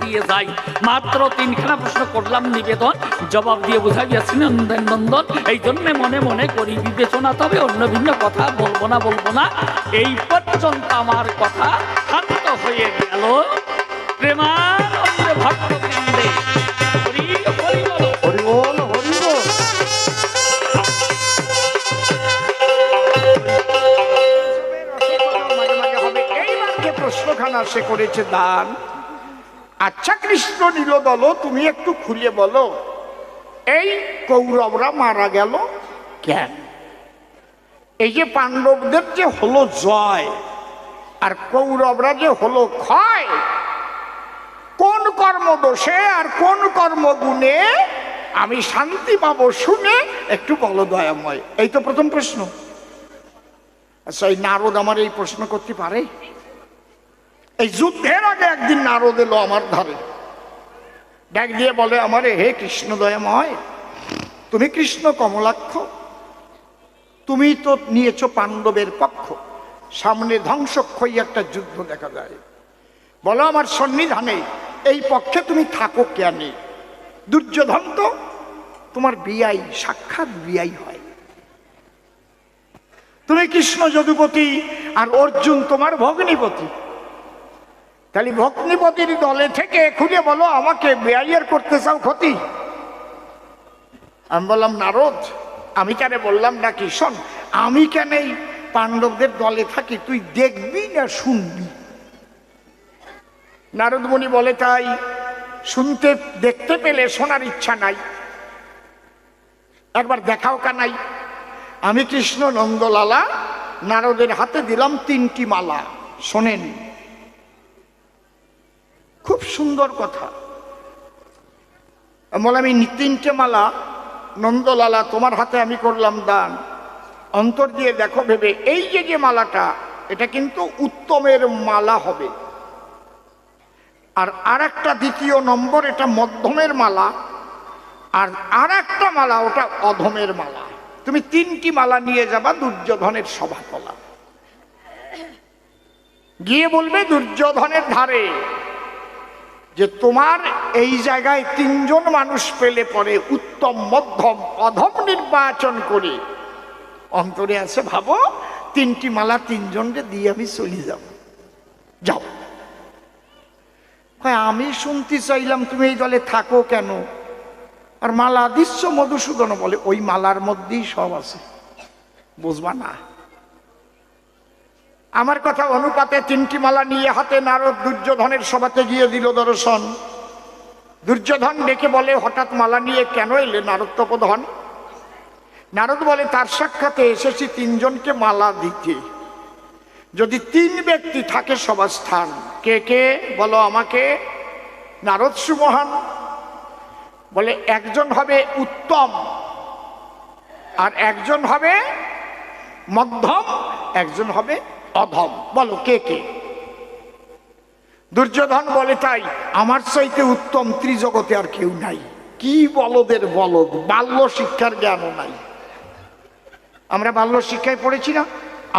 দিয়ে যাই। মাত্র 3খানা প্রশ্ন করলাম নিবেদন, জবাব দিয়ে বুঝাইয়াছি নন্দন নন্দন। এই জন্যে মনে মনে করি বিবেচনা, তবে অন্য ভিন্ন কথা বলবো না। এই পর্যন্ত আমার কথা শান্ত হয়ে গেল। প্রেমানন্দে ভক্তবৃন্দে হরি হরি বল, হরি বল, হরি বল। এইবার যে প্রশ্নখানা সে করেছে দান, আচ্ছা কৃষ্ণ নীলদল, তুমি একটু খুলে বলো এই কৌরবরা মারা গেল কেন? এই যে পাণ্ডবদের যে হলো জয় আর কৌরবরা যে হলো ক্ষয়, কোন কর্মদোষে আর কোন কর্মগুণে আমি শান্তি পাবো শুনে একটু বলো দয়াময়। এই তো প্রথম প্রশ্ন। আচ্ছা, এই নারদ আমার এই প্রশ্ন করতে পারে? এই যুদ্ধের আগে একদিন নারদ এলো আমার ধারে, ডাক দিয়ে বলে আমারে, হে কৃষ্ণ দয়াময়, তুমি কৃষ্ণ কমলাক্ষ, তুমি তো নিয়েছ পাণ্ডবের পক্ষ, সামনে ধ্বংসক্ষয়ী একটা যুদ্ধ দেখা যায়, বলো আমার সন্নিধানে এই পক্ষে তুমি থাকো কেন? দুর্যোধন তো তোমার বিয়াই, সাক্ষাৎ বিয়াই হয়। তুমি কৃষ্ণ যদুপতি আর অর্জুন তোমার ভগ্নিপতি, তাহলে ভগ্নিপতির দলে থেকে খুঁজে বলো আমাকে বেআইয়ের করতে চাও ক্ষতি? আমি বললাম নারদ, আমি কেন বললাম না কি, শোন, আমি কেন এই পাণ্ডবদের দলে থাকি তুই দেখবি না শুনবি? নারদ মুনি বলে, তাই শুনতে দেখতে পেলে শোনার ইচ্ছা নাই, একবার দেখাও কানাই। আমি কৃষ্ণ নন্দলালা নারদের হাতে দিলাম 3টি মালা, শোনেন খুব সুন্দর কথা। বলে আমি 3টে মালা নন্দলালা তোমার হাতে আমি করলাম দান, অন্তর দিয়ে দেখো ভেবে, এই যে মালাটা এটা কিন্তু উত্তমের মালা হবে, আর একটা 2য় নম্বর এটা মধ্যমের মালা, আর একটা মালা ওটা অধমের মালা। তুমি 3টি মালা নিয়ে যাবা দুর্যোধনের সভাতলা, গিয়ে বলবে দুর্যোধনের ধারে যে তোমার এই জায়গায় 3জন মানুষ পেলে পরে উত্তম মধ্যম অধম নির্বাচন করে অন্তরে আছে, ভাবো 3টি মালা 3জনকে দিয়ে আমি চলে যাব, যাও। আমি শুনতে চাইলাম তুমি এই দলে থাকো কেন, আর মালা দিচ্ছ? মধুসূদন বলে, ওই মালার মধ্যেই সব আছে, বুঝবা না। আমার কথা অনুপাতে 3টি মালা নিয়ে হাতে নারদ দুর্যোধনের সভাতে গিয়ে দিল দর্শন। দুর্যোধন ডেকে বলে, হঠাৎ মালা নিয়ে কেন এলে নারদ তপোধন? নারদ বলে, তার সাক্ষাতে এসেছি 3জনকে মালা দিতে, যদি 3 ব্যক্তি থাকে সভাস্থান। কে কে বলো আমাকে? নারদ সুমহান বলে, একজন হবে উত্তম, আর একজন হবে মধ্যম, একজন হবে অধম। বলো কে কে? দুর্যোধন বলে, তাই আমার চাইতে উত্তম ত্রিজগতে আর কেউ নাই। কি বলদের বলদ, বাল্য শিক্ষার জ্ঞানও নাই। আমরা বাল্য শিক্ষায় পড়েছি না,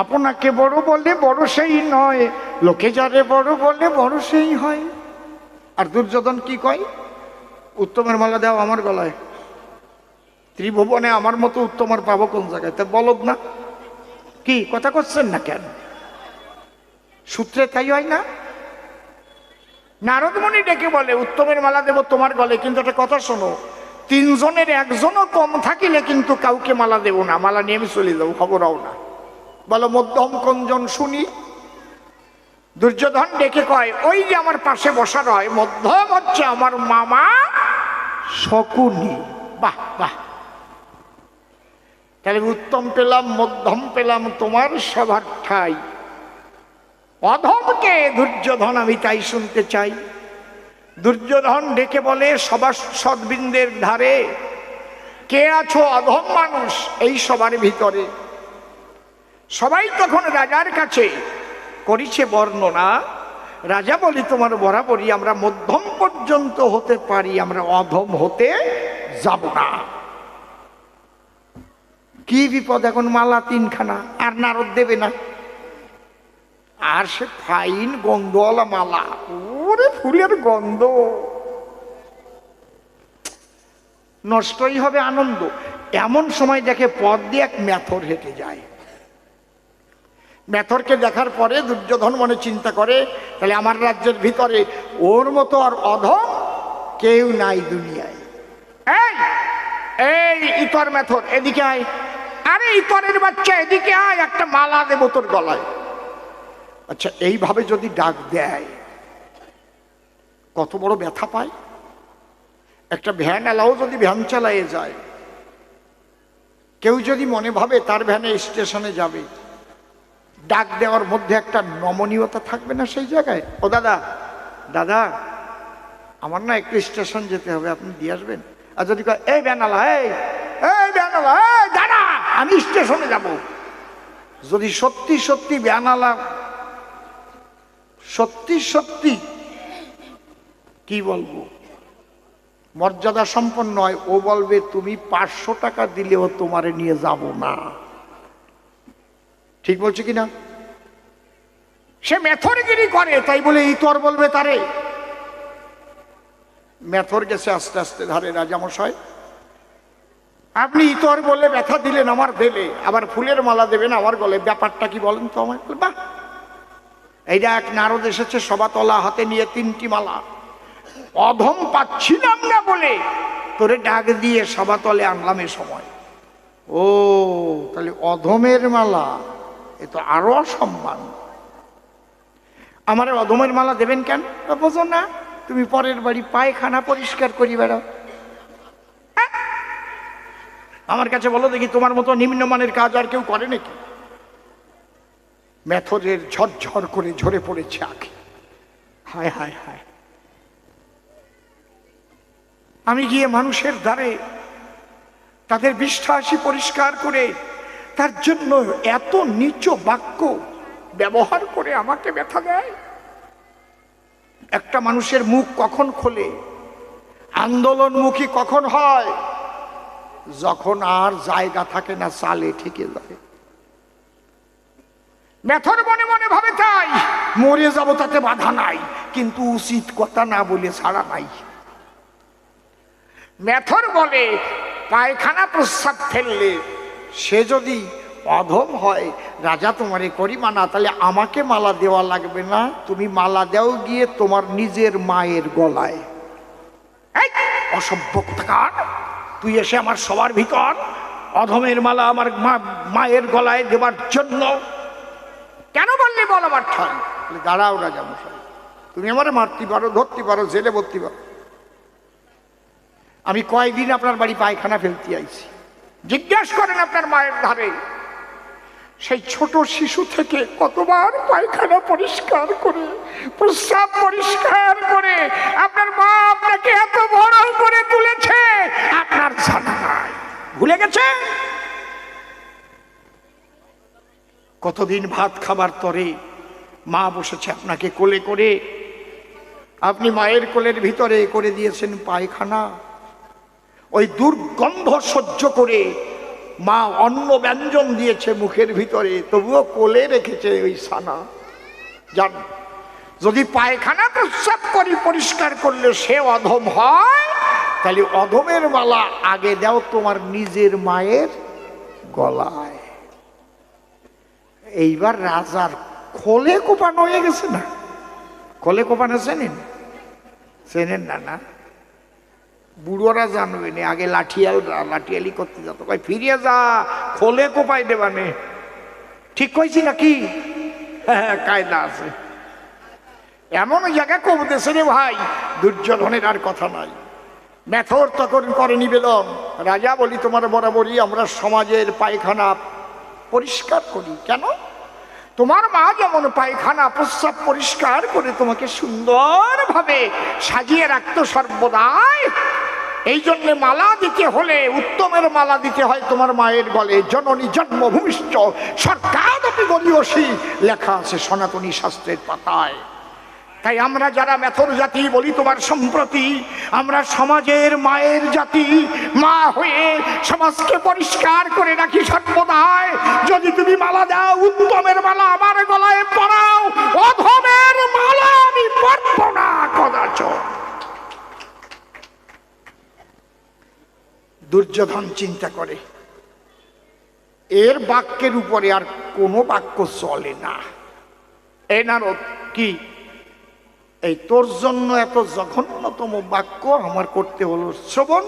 আপনাকে বড় বলে বড় সেই নয়, লোকে যারে বড় বলে বড় সেই হয়। আর দুর্যোধন কি কয়? উত্তমের মালা দাও আমার গলায়, ত্রিভুবনে আমার মতো উত্তম আর পাবো কোন জায়গায়? তা বলদ না, কি কথা করছেন না কেন? সূত্রে তাই হয় না? নারদমণি ডেকে বলে, উত্তমের মালা দেব তোমার গলে, কিন্তু একটা কথা শোনো, 3জনের একজনও কম থাকিলে কিন্তু কাউকে মালা দেব না, মালা নিয়ে আমি চলে যাবো, খবরাও না। বলো মধ্যম কোনজন শুনি? দুর্যোধন ডেকে কয়, ওই যে আমার পাশে বসা রয়, মধ্যম হচ্ছে আমার মামা শকুনি। বাহ বাহ, তাহলে উত্তম পেলাম, মধ্যম পেলাম, তোমার সবার ঠাই। অধমকে দুর্যোধন আমি তাই শুনতে চাই। দুর্যোধন ডেকে বলে, সভাসদবৃন্দের ধারে কে আছো অধম মানুষ এই সবার ভিতরে? সবাই তখন রাজার কাছে করিছে বর্ণনা। রাজা বলি, তোমার বরাবরই আমরা মধ্যম পর্যন্ত হতে পারি, আমরা অধম হতে যাব না। কি বিপদ এখন, মালা 3খানা, আর নারদ দেবে না, আর সে ফাইন গন্ধওয়ালা মালা, ওরে ফুলের গন্ধ, নষ্টই হবে আনন্দ। এমন সময় দেখে পথ দিয়ে এক মেথর হেঁটে যায়। মেথরকে দেখার পরে দুর্যোধন মনে চিন্তা করে, তাহলে আমার রাজ্যের ভিতরে ওর মতো আর অধম কেউ নাই দুনিয়ায়। এই এই ইতর মেথর, এদিকে আয়। আরে ইতরের বাচ্চা, এদিকে আয়, একটা মালা দেব তোর গলায়। আচ্ছা, এইভাবে যদি ডাক দেয় কত বড় ব্যথা পায়। একটা ভ্যান এলাও যদি ভ্যান চালায়ে যায়, কেউ যদি মনে ভাবে তার ভ্যানে স্টেশনে যাবে, ডাক দেওয়ার মধ্যে একটা নমনীয়তা থাকবে না সেই জায়গায়? ও দাদা, দাদা আমার না একটু স্টেশন যেতে হবে, আপনি দিয়ে আসবেন। আর যদি কয় এই ভ্যানালা, এই ভ্যানালা, এই দাদা আমি স্টেশনে যাব, যদি সত্যি সত্যি ভ্যানালা সত্যি সত্যি কি বলবো মর্যাদা সম্পন্ন হয়, ও বলবে তুমি 500 টাকা দিলেও তোমারে নিয়ে যাব না। ঠিক বলছে কিনা? সে মেথরগিরি করে, তাই বলে ইতর বলবে তারে? মেথর গেছে আস্তে আস্তে ধারে, রাজামশাই আপনি ইতর বলে ব্যথা দিলেন আমার দেলে, আবার ফুলের মালা দেবেন আমার গলে, ব্যাপারটা কি বলেন তো আমার? বাহ, এইটা এক নারদ এসেছে সবাতলা, হাতে নিয়ে 3টি মালা। অধম পাচ্ছিলাম না বলে তোরে ডাক দিয়ে সবাতলে আনলাম এ সময়। ও তাহলে অধমের মালা, এ তো আরো অসম্মান। আমার অধমের মালা দেবেন কেন? বোঝো না তুমি পরের বাড়ি পায়খানা পরিষ্কার করি বেড়াও। আমার কাছে বলো দেখি, তোমার মতো নিম্নমানের কাজ আর কেউ করে নাকি? মেথরের ঝরঝর করে ঝরে পড়েছে আঁখি। হায় হায় হায়, আমি গিয়ে মানুষের দ্বারে তাদের বিশ্বাসী পরিষ্কার করে তার জন্য এত নীচ বাক্য ব্যবহার করে আমাকে ব্যথা দেয়? একটা মানুষের মুখ কখন খোলে, আন্দোলনমুখী কখন হয়? যখন আর জায়গা থাকে না, চালে ঠেকে যায়। মেথর মনে মনে ভাবে তাই মরে যাব তাতে বাধা নাই, কিন্তু উচিত কথা না বলে ছাড়া নাই। মেথর বলে পায়খানা প্রস্রাব ফেললে সে যদি অধম হয়, রাজা তোমারে করি মানা, তাহলে আমাকে মালা দেওয়া লাগবে না, তুমি মালা দাও গিয়ে তোমার নিজের মায়ের গলায়। এই অসভ্য কোথাকার, তুই এসে আমার সবার ভিতর অধমের মালা আমার মায়ের গলায় দেবার জন্য কেন বললি বল আমার ঠাই? দাঁড়াও রাজা মশাই, তুমি আমারে মারতে পারো, ধরতে পারো, জেলে ভরতে পারো, আমি কয়দিন আপনার বাড়ি পায়খানা ফেলতে আইছি। জিজ্ঞাসা করেন আপনার মায়ের ধারে, সেই ছোট শিশু থেকে কতবার পায়খানা পরিষ্কার করে, প্রস্রাব পরিষ্কার করে আপনার মা আপনাকে এত বড় করে তুলেছে, আপনার জানা নাই? ভুলে গেছে? কতদিন ভাত খাবার তরে মা বসেছে আপনাকে কোলে করে, আপনি মায়ের কোলের ভিতরে করে দিয়েছেন পায়খানা। ওই দুর্গন্ধ সহ্য করে মা অন্ন ব্যঞ্জন দিয়েছে মুখের ভিতরে, তবুও কোলে রেখেছে ওই সানা। জান, যদি পায়খানা প্রস্রাব করি পরিষ্কার করলে সে অধম হয়, তাহলে অধমের মালা আগে দাও তোমার নিজের মায়ের গলায়। এইবার রাজার খোলে কোপানো হয়ে গেছে না? খোলে কোপানো চেনেন? চেনেন না? না, বুড়োরা জানবে না, আগে লাঠিয়ালি করতে যেত, ভাই ফিরিয়ে যা, খোলে কোপাই দেবানে। ঠিক কইছি নাকি? হ্যাঁ, কায়দা আছে। এমন জায়গা কমতেছে রে ভাই, দুর্যোধনের আর কথা নাই। মেথর তখন করে নিবেদন, রাজা বলি তোমার বরাবরই আমরা সমাজের পায়খানা পরিষ্কার করি। কেন? তোমার মা যেমন পায়খানা প্রস্রাব পরিষ্কার করে তোমাকে সুন্দরভাবে সাজিয়ে রাখতো সর্বদাই, এই জন্য মালা দিতে হলে উত্তমের মালা দিতে হয় তোমার মায়ের গলে। জননী জন্মভূমিষ্ঠ সরকারপি গরীয়সী লেখা আছে সনাতনী শাস্ত্রের পাতায়। তাই আমরা যারা মেথর জাতি বলি, তোমার সম্প্রতি আমরা সমাজের মায়ের জাতি, মা হয়ে সমাজকে পরিষ্কার করে রাখি সর্বদাই। যদি তুমি মালা দাও, উত্তমের মালা আমার গলায় পরাও, অধমের মালা আমি পরব না। নির্বাচন। দুর্যোধন চিন্তা করে এর বাক্যের উপরে আর কোনো বাক্য চলে না। এই নারদ কি এই তোর জন্য এত জঘন্যতম বাক্য আমার করতে হলো শ্রবণ?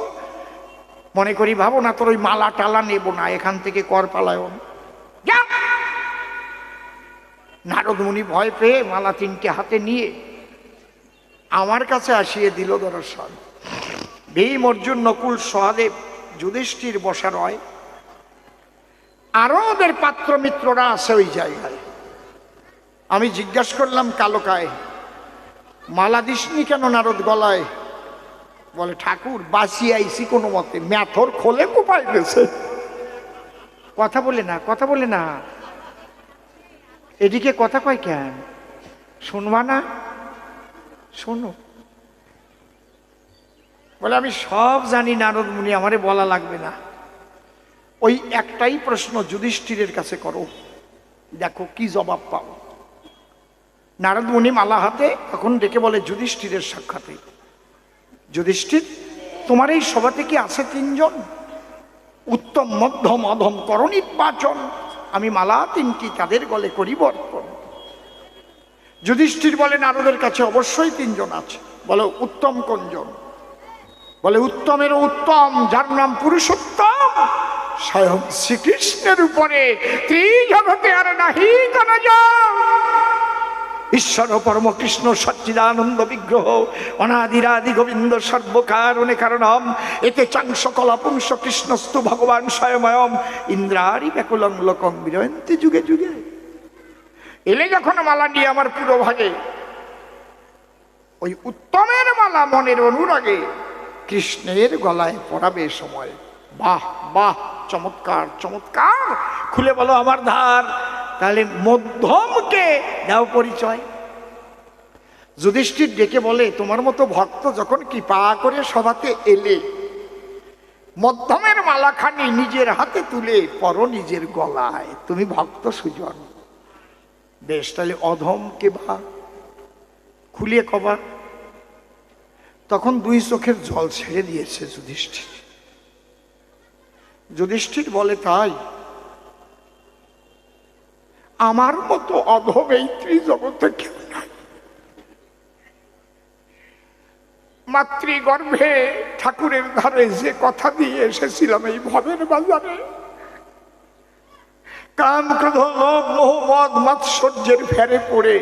মনে করি ভাবো না তোর ওই মালা টালা নেব না, এখান থেকে কর পালায়ন। নারদ মুনি ভয় পেয়ে মালা তিনটে হাতে নিয়ে আমার কাছে আসিয়ে দিল দর্শন। ভীম, অর্জুন, নকুল, সহদেব, যুধিষ্ঠির বসা রয়, আরো ওদের পাত্র মিত্ররা আছে ওই জায়গায়। আমি জিজ্ঞাসা করলাম কালকায়, মালা দিসনি কেন নারদ গলায়? বলে ঠাকুর বাঁচিয়ে আইসি কোনো মতে, ম্যাথর খোলে কোপাই গেছে। কথা বলে না, কথা বলে না, এদিকে কথা কয় কেন? শুনবা না? শোনো। বলে আমি সব জানি নারদ মুনি, আমারে বলা লাগবে না। ওই একটাই প্রশ্ন যুধিষ্ঠিরের কাছে করো, দেখো কি জবাব পাও। নারদ মুনি মালা হাতে তখন ডেকে বলে যুধিষ্ঠিরের সাক্ষাতে, যুধিষ্ঠির তোমার এই সভাতে কি আছে তিনজন? উত্তম, মধ্যম, অধম করো নির্বাচন। আমি মালা তিনটি তাদের গলে করি বর্পণ। যুধিষ্ঠির বলে নারদের কাছে অবশ্যই তিনজন আছে। বলে উত্তম কোনজন? বলে উত্তমের উত্তম, যার নাম পুরুষোত্তম, স্বয়ং শ্রীকৃষ্ণের উপরে ত্রিজগতে আর নাহি কোন জন। ঈশ্বর পরম কৃষ্ণ সচ্চিদানন্দ বিগ্রহ, অনাদিরাদি গোবিন্দ সর্বকারণে কারণম, এতে চাংস কলা পুংস কৃষ্ণস্তু ভগবান স্বয়ময়ম, ইন্দ্রারি ব্যাকুলং লোকং বিরয়ন্তি যুগে যুগে। এলে যখন মালা নিয়ে আমার পুরো ভাগে, ওই উত্তমের মালা মনের অনুরাগে কৃষ্ণের গলায় পরাবে সময়। বাহ বাহ, চমৎকার চমৎকার, খুলে বলো আমার ধার। তাহলে মধ্যমকে দাও পরিচয়। যুধিষ্ঠির ডেকে বলে তোমার মতো ভক্ত যখন কৃপা করে সভাতে এলে, মধ্যমের মালাখানি নিজের হাতে তুলে পরো নিজের গলায়, তুমি ভক্ত সুজন। বেশ, তাহলে অধমকে বা খুলিয়ে কবা। তখন দুই চোখের জল ছেড়ে দিয়েছে যুধিষ্ঠির। যুধিষ্ঠির বলে তাই? আমার মতো অধম এই ত্রিজগতে কেউ নাই। মাতৃগর্ভে ঠাকুরের ধারে যে কথা দিয়ে এসেছিলাম এই ভবের বাজারে, কাম, ক্রোধ, লোভ, মোহ, মদ, মাৎসর্যের ফেরে পড়ে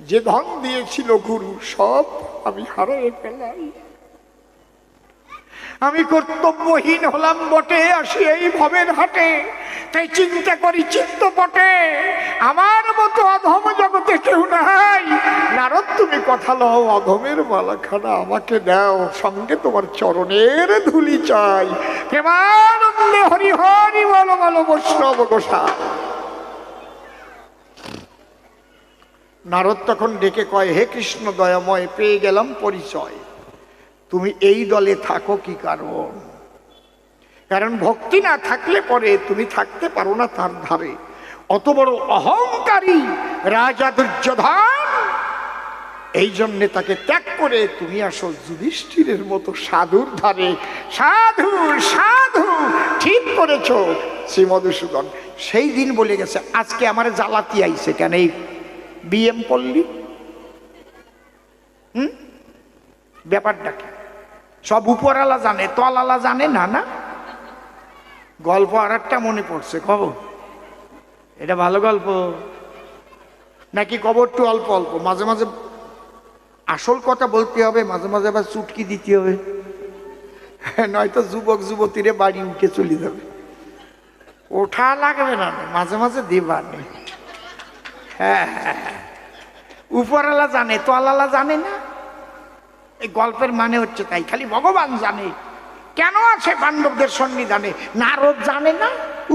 যে ধন দিয়েছিল গুরু, সব আমি হারিয়ে ফেলাই। আমি কর্তব্যহীন হলাম বটে, আসি এই ভবের হাটে, তাই চিন্তা করি চিত্তপটে আমার মতো অধম জগতে কেউ নাই। নারদ তুমি কথা লও, অধমের মালাখানা আমাকে দাও, সঙ্গে তোমার চরণের ধুলি চাই। প্রেমানন্দে হরি হরি বলো বলো বৈষ্ণব গোসাই। নারদ তখন ডেকে কয়, হে কৃষ্ণ দয়াময়, পেয়ে গেলাম পরিচয়। তুমি এই দলে থাকো কি কারণ? কারণ ভক্তি না থাকলে পরে তুমি থাকতে পারো না তার ধারে। অত বড় অহংকারী রাজা দুর্যোধন, এই জন্যে তাকে ত্যাগ করে তুমি আসো যুধিষ্ঠিরের মতো সাধুর ধারে। সাধু সাধু, ঠিক করেছ শ্রী মধুসূদন। সেই দিন বলে গেছে, আজকে আমার জ্বালাতি আইছে কেন এই বিএম পল্লী? ব্যাপারটা কি? সব উপরালা জানে, তলালা জানে না। না, গল্প আর একটা মনে পড়ছে, খবর এটা ভালো গল্প নাকি খবর একটু অল্প অল্প, মাঝে মাঝে আসল কথা বলতে হবে, মাঝে মাঝে আবার চুটকি দিতে হবে, নয়তো যুবক যুবতীরে বাড়ি উঠে চলে যাবে। ওঠা লাগবে না, মাঝে মাঝে দেবা নেই। হ্যাঁ হ্যাঁ, উপরালা জানে, তলালা জানে না। এই গল্পের মানে হচ্ছে তাই, খালি ভগবান জানে কেন আছে পাণ্ডবদের সন্নিধানে। নারদ জানে না,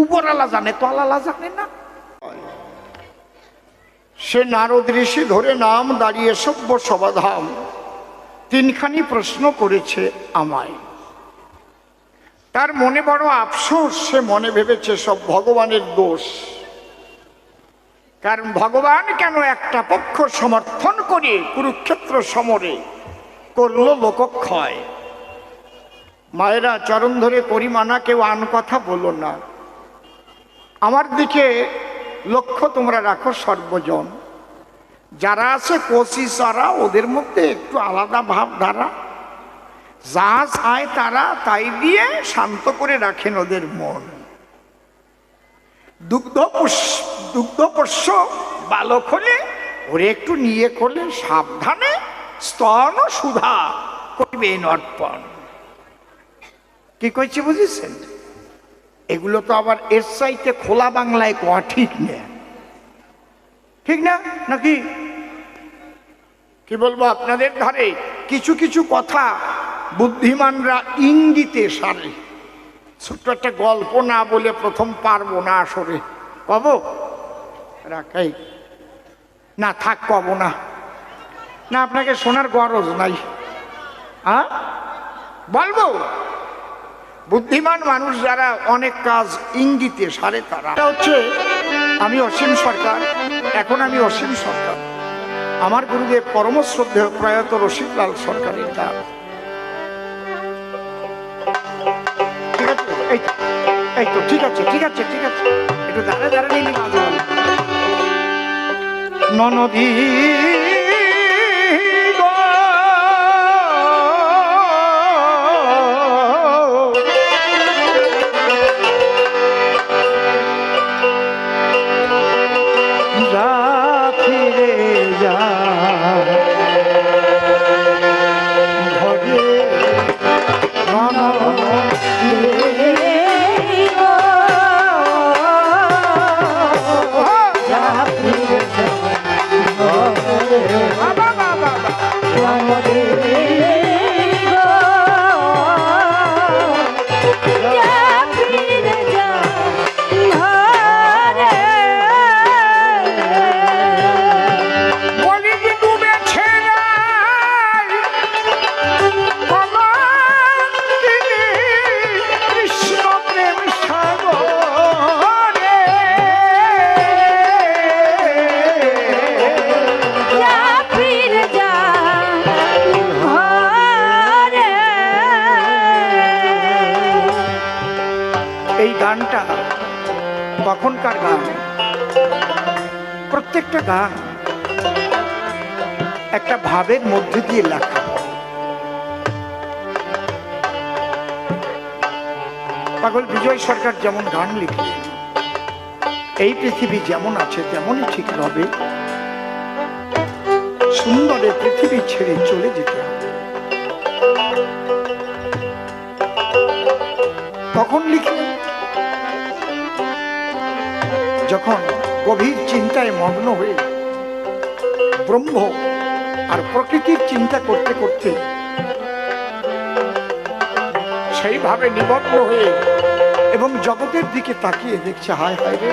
উপরালা জানে, তলালা জানে না। সে নারদ ঋষি ধরে নাম দাঁড়িয়ে সভ্য সবাধাম তিনখানি প্রশ্ন করেছে আমায়। তার মনে বড় আফসোস, সে মনে ভেবেছে সব ভগবানের দোষ। কারণ ভগবান কেন একটা পক্ষ সমর্থন করে কুরুক্ষেত্র কুরুক্ষেত্র সমরে করলো লোকক্ষয়। মায়েরা চরণ ধরে করি মানা, কেউ আন কথা বলো না। আমার দিকে লক্ষ্য তোমরা রাখো সর্বজন। যারা আছে কোশিসারা, ওদের মধ্যে একটু আলাদা ভাবধারা, যা চায় তারা তাই দিয়ে শান্ত করে রাখেন ওদের মন। দুগ্ধপোষ্য বালক হলে ওরে একটু নিয়ে করলে সাবধানে স্তন সুধা করবেন অর্পণ। কি কইছি বুঝেছেন? এগুলো তো আবার এর চাইতে খোলা বাংলায় কোয়া ঠিক না, ঠিক না নাকি? কি বলবো আপনাদের ধারে কিছু কিছু কথা বুদ্ধিমানরা ইঙ্গিতে সারে। ছোট্ট একটা গল্প না বলে প্রথম পারবো না আসরে, কব রাখাই না, থাক কব না, না আপনাকে শোনার গরজ নাই। হ্যাঁ বলবো, বুদ্ধিমান মানুষ যারা অনেক কাজ ইঙ্গিতে সারে তারা। হচ্ছে আমি অসীম সরকার, এখন আমি অসীম সরকার। আমার গুরুদেব পরম শ্রদ্ধেয় প্রয়াত রসিকলাল সরকারের দান। ঠিক আছে, এই তো ঠিক আছে, ঠিক আছে, ঠিক আছে, একটু দাঁড়া দাঁড়া নিলি মাঝে ননদী গানটা কখনকার গান? প্রত্যেকটা গান একটা ভাবের মধ্যে দিয়ে লেখা। পাগল বিজয় সরকার যেমন গান লিখে, এই পৃথিবী যেমন আছে তেমনই ঠিক হবে, সুন্দরে পৃথিবী ছেড়ে চলে যেতে হবে। তখন লিখে যখন গভীর চিন্তায় মগ্ন হয়ে ব্রহ্ম আর প্রকৃতির চিন্তা করতে করতে সেইভাবে নিমগ্ন হয়ে এবং জগতের দিকে তাকিয়ে দেখছে, হায় হায় রে,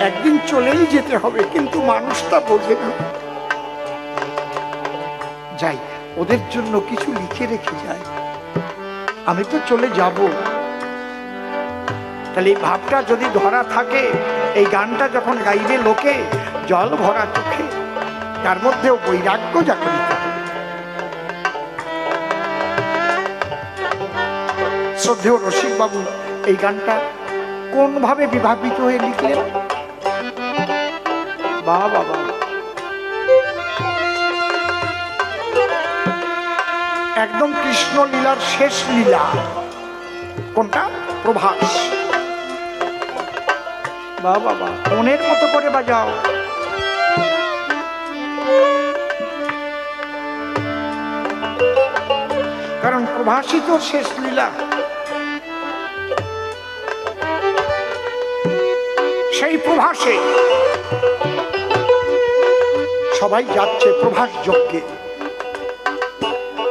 একদিন চলেই যেতে হবে, কিন্তু মানুষটা বোঝে না। যাই, ওদের জন্য কিছু লিখে রেখে যায়, আমি তো চলে যাব। তাহলে এই ভাবটা যদি ধরা থাকে, এই গানটা যখন গাইবে লোকে জল ভরা চোখে, তার মধ্যেও বৈরাগ্য জাগরিত হবে। শ্রদ্ধেয় রসিক বাবু এই গানটা কোন ভাবে বিভাবিত হয়ে লিখলেন? বাবা একদম কৃষ্ণ লীলার শেষ লীলা কোনটা? প্রভাস। বাবা মনের মতো করে বাজাও। কারণ প্রভাসই তো শেষ লীলা। সেই প্রভাসে সবাই যাচ্ছে প্রভাস যজ্ঞে।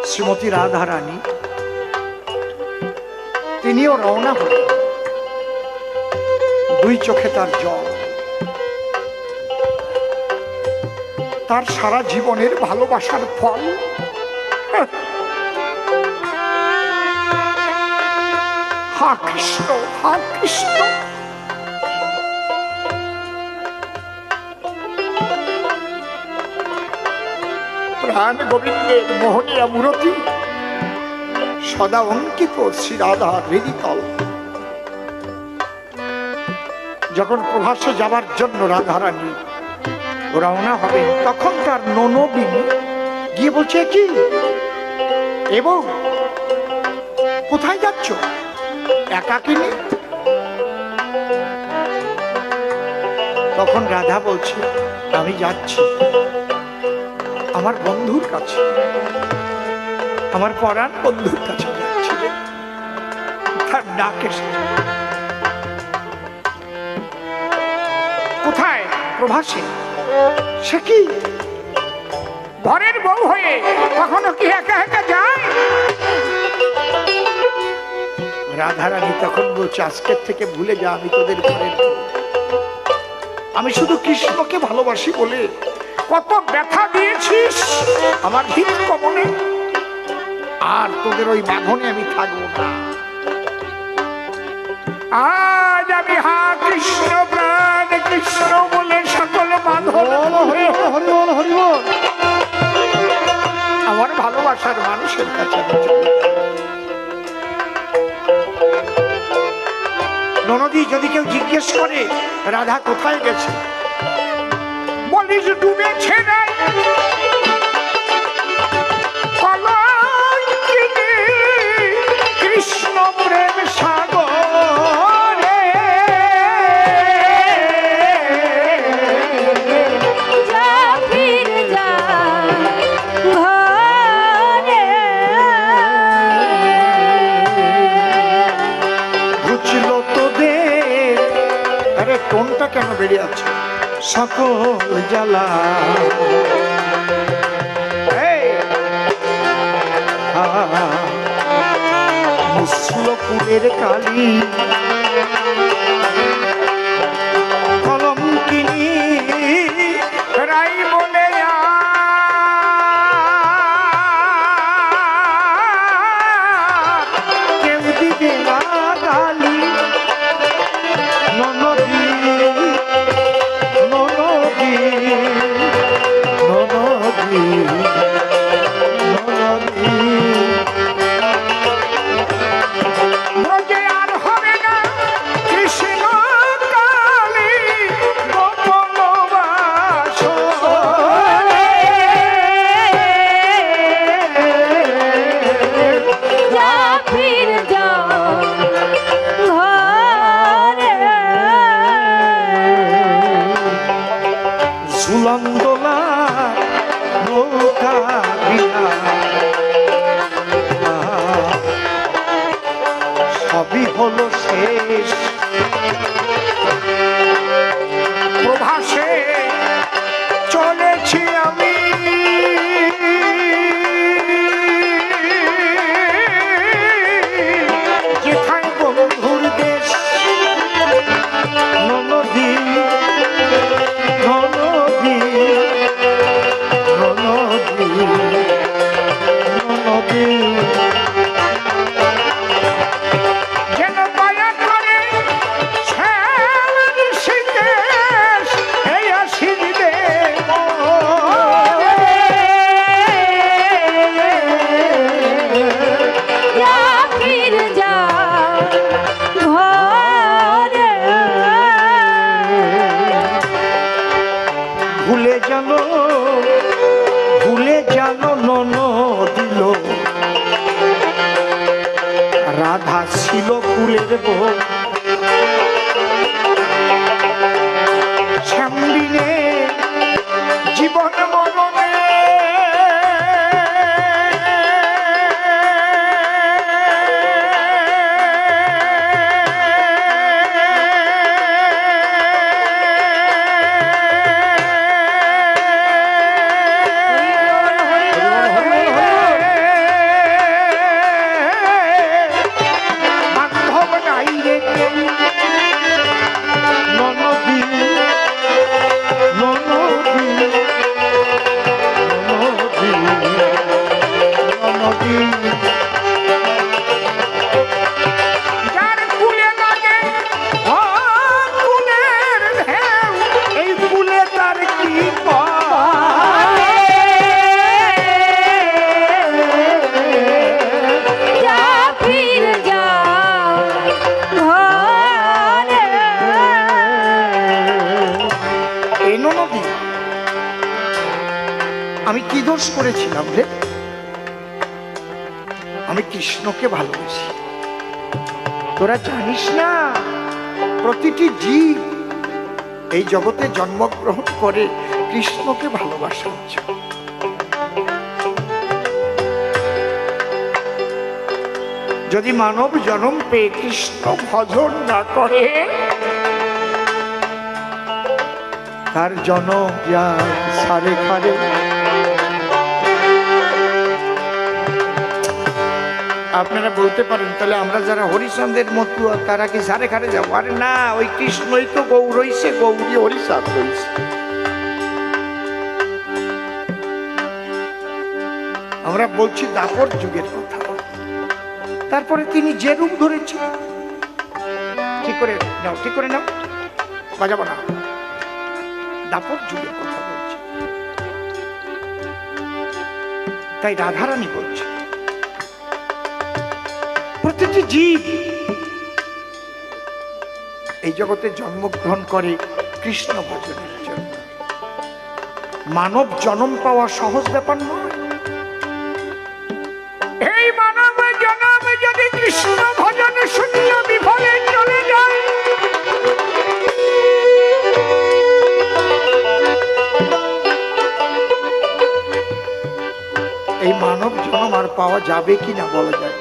শ্রীমতী রাধা রানী তিনিও রওনা হলেন, দুই চোখে তার জল। তার সারা জীবনের ভালোবাসার ফল। হা কৃষ্ণ, হা কৃষ্ণ। প্রাণ গোবিন্দের মোহনীয়া মূরতি সদা অঙ্কিত শ্রী রাধা হৃদিতল। যখন প্রভাসে যাবার জন্য রাধারানী রওনা হবেন, তখন তার ননবিন গিয়ে বলছে, কি এবং কোথায় যাচ্ছ একাকিনী? তখন রাধা বলছে, আমি যাচ্ছি আমার বন্ধুর কাছে, আমার পরাণ বন্ধুর কাছে যাচ্ছি রে। তার ডাক এসেছে। কোথায়? প্রভাসে। সে কি ঘরের বউ হয়ে কখনো কি একা একা যায়? রাধারানী তখন বলছে, আজকের থেকে ভুলে যা আমি তোদের ঘরের বউ। আমি শুধু কৃষ্ণকে ভালোবাসি বলে কত ব্যথা দিয়েছিস আমার হিত কমনে, আর তোদের ওই বাঁধনে আমি থাকবো না। আজ আমি হা কৃষ্ণ প্রাণ কৃষ্ণ বলে সকল বাঁধন আমার ভালোবাসার মানুষের কাছে ননদী যদি কেউ জিজ্ঞেস করে রাধা কোথায় গেছে, বলিস ডুবেছে না কৃষ্ণ প্রেম সাগরে। বুঝলো তোদের, আরে টোনটা কেন বেরিয়ে আছে? সকল জ্বালা মুসলপুরের কালী কলঙ্কিনী রাই বলে কেউ দিবে না গালি। ননদী ননদী ননদী ননদী ব্রজে আর হবে না কৃষ্ণ কালী গোপন বাসরে। যা ফির যাও ঘরে। ঝুলন্দোলা নৌকা বিনা সবই হলো শেষ। প্রভাসে চলেছি আমি যেখানে বন্ধুর দেশ। ননদী ননদী ননদী ননদী যেন দয়া করে শ্যামল সিদ্ধেশ এই আসিবে যা ফির যাও ঘরে। ভুলে জানো ননদিল রাধা ছিল কুলের বউ। শ্যামলিনে জীবন মরণে বান্ধব নাই রে ননদী ননদী ননদী ননদী যার কুলে লাগে কুলের ঢেউ, এই কুলে তার কি পায়? দোষ করেছিলাম রে? আমি কৃষ্ণকে ভালোবাসি। তোরা জানিস না, প্রতিটি জীব এই জগতে জন্মগ্রহণ করে কৃষ্ণকে ভালোবাসার জন্য। যদি মানব জন্ম পেয়ে কৃষ্ণ ভজন না করে, তার জনম যায় সারে খারে। আপনারা বলতে পারেন তাহলে আমরা যারা হরিচন্দ্রের মতো তারা কি সারে খারে যাবো? আরে না, ওই কৃষ্ণই তো গৌর হইছে, গৌরী হরিচাঁদ হইছে। আমরা বলছি দাপর যুগের কথা। তারপরে তিনি যে রূপ ধরেছেন, ঠিক করে নাও, ঠিক করে নাও, বাজাবো না, দাপর যুগের কথা বলছি। তাই রাধারানী বলছে প্রতিটি জীব এই জগতে জন্মগ্রহণ করে কৃষ্ণ ভজনের জন্য। মানব জন্ম পাওয়া সহজ ব্যাপার নয়। এই মানব জন্ম যদি কৃষ্ণ ভজন শুনিয়ে বিফলে চলে যায়, এই মানব জন্ম আর পাওয়া যাবে কিনা বলা যায়।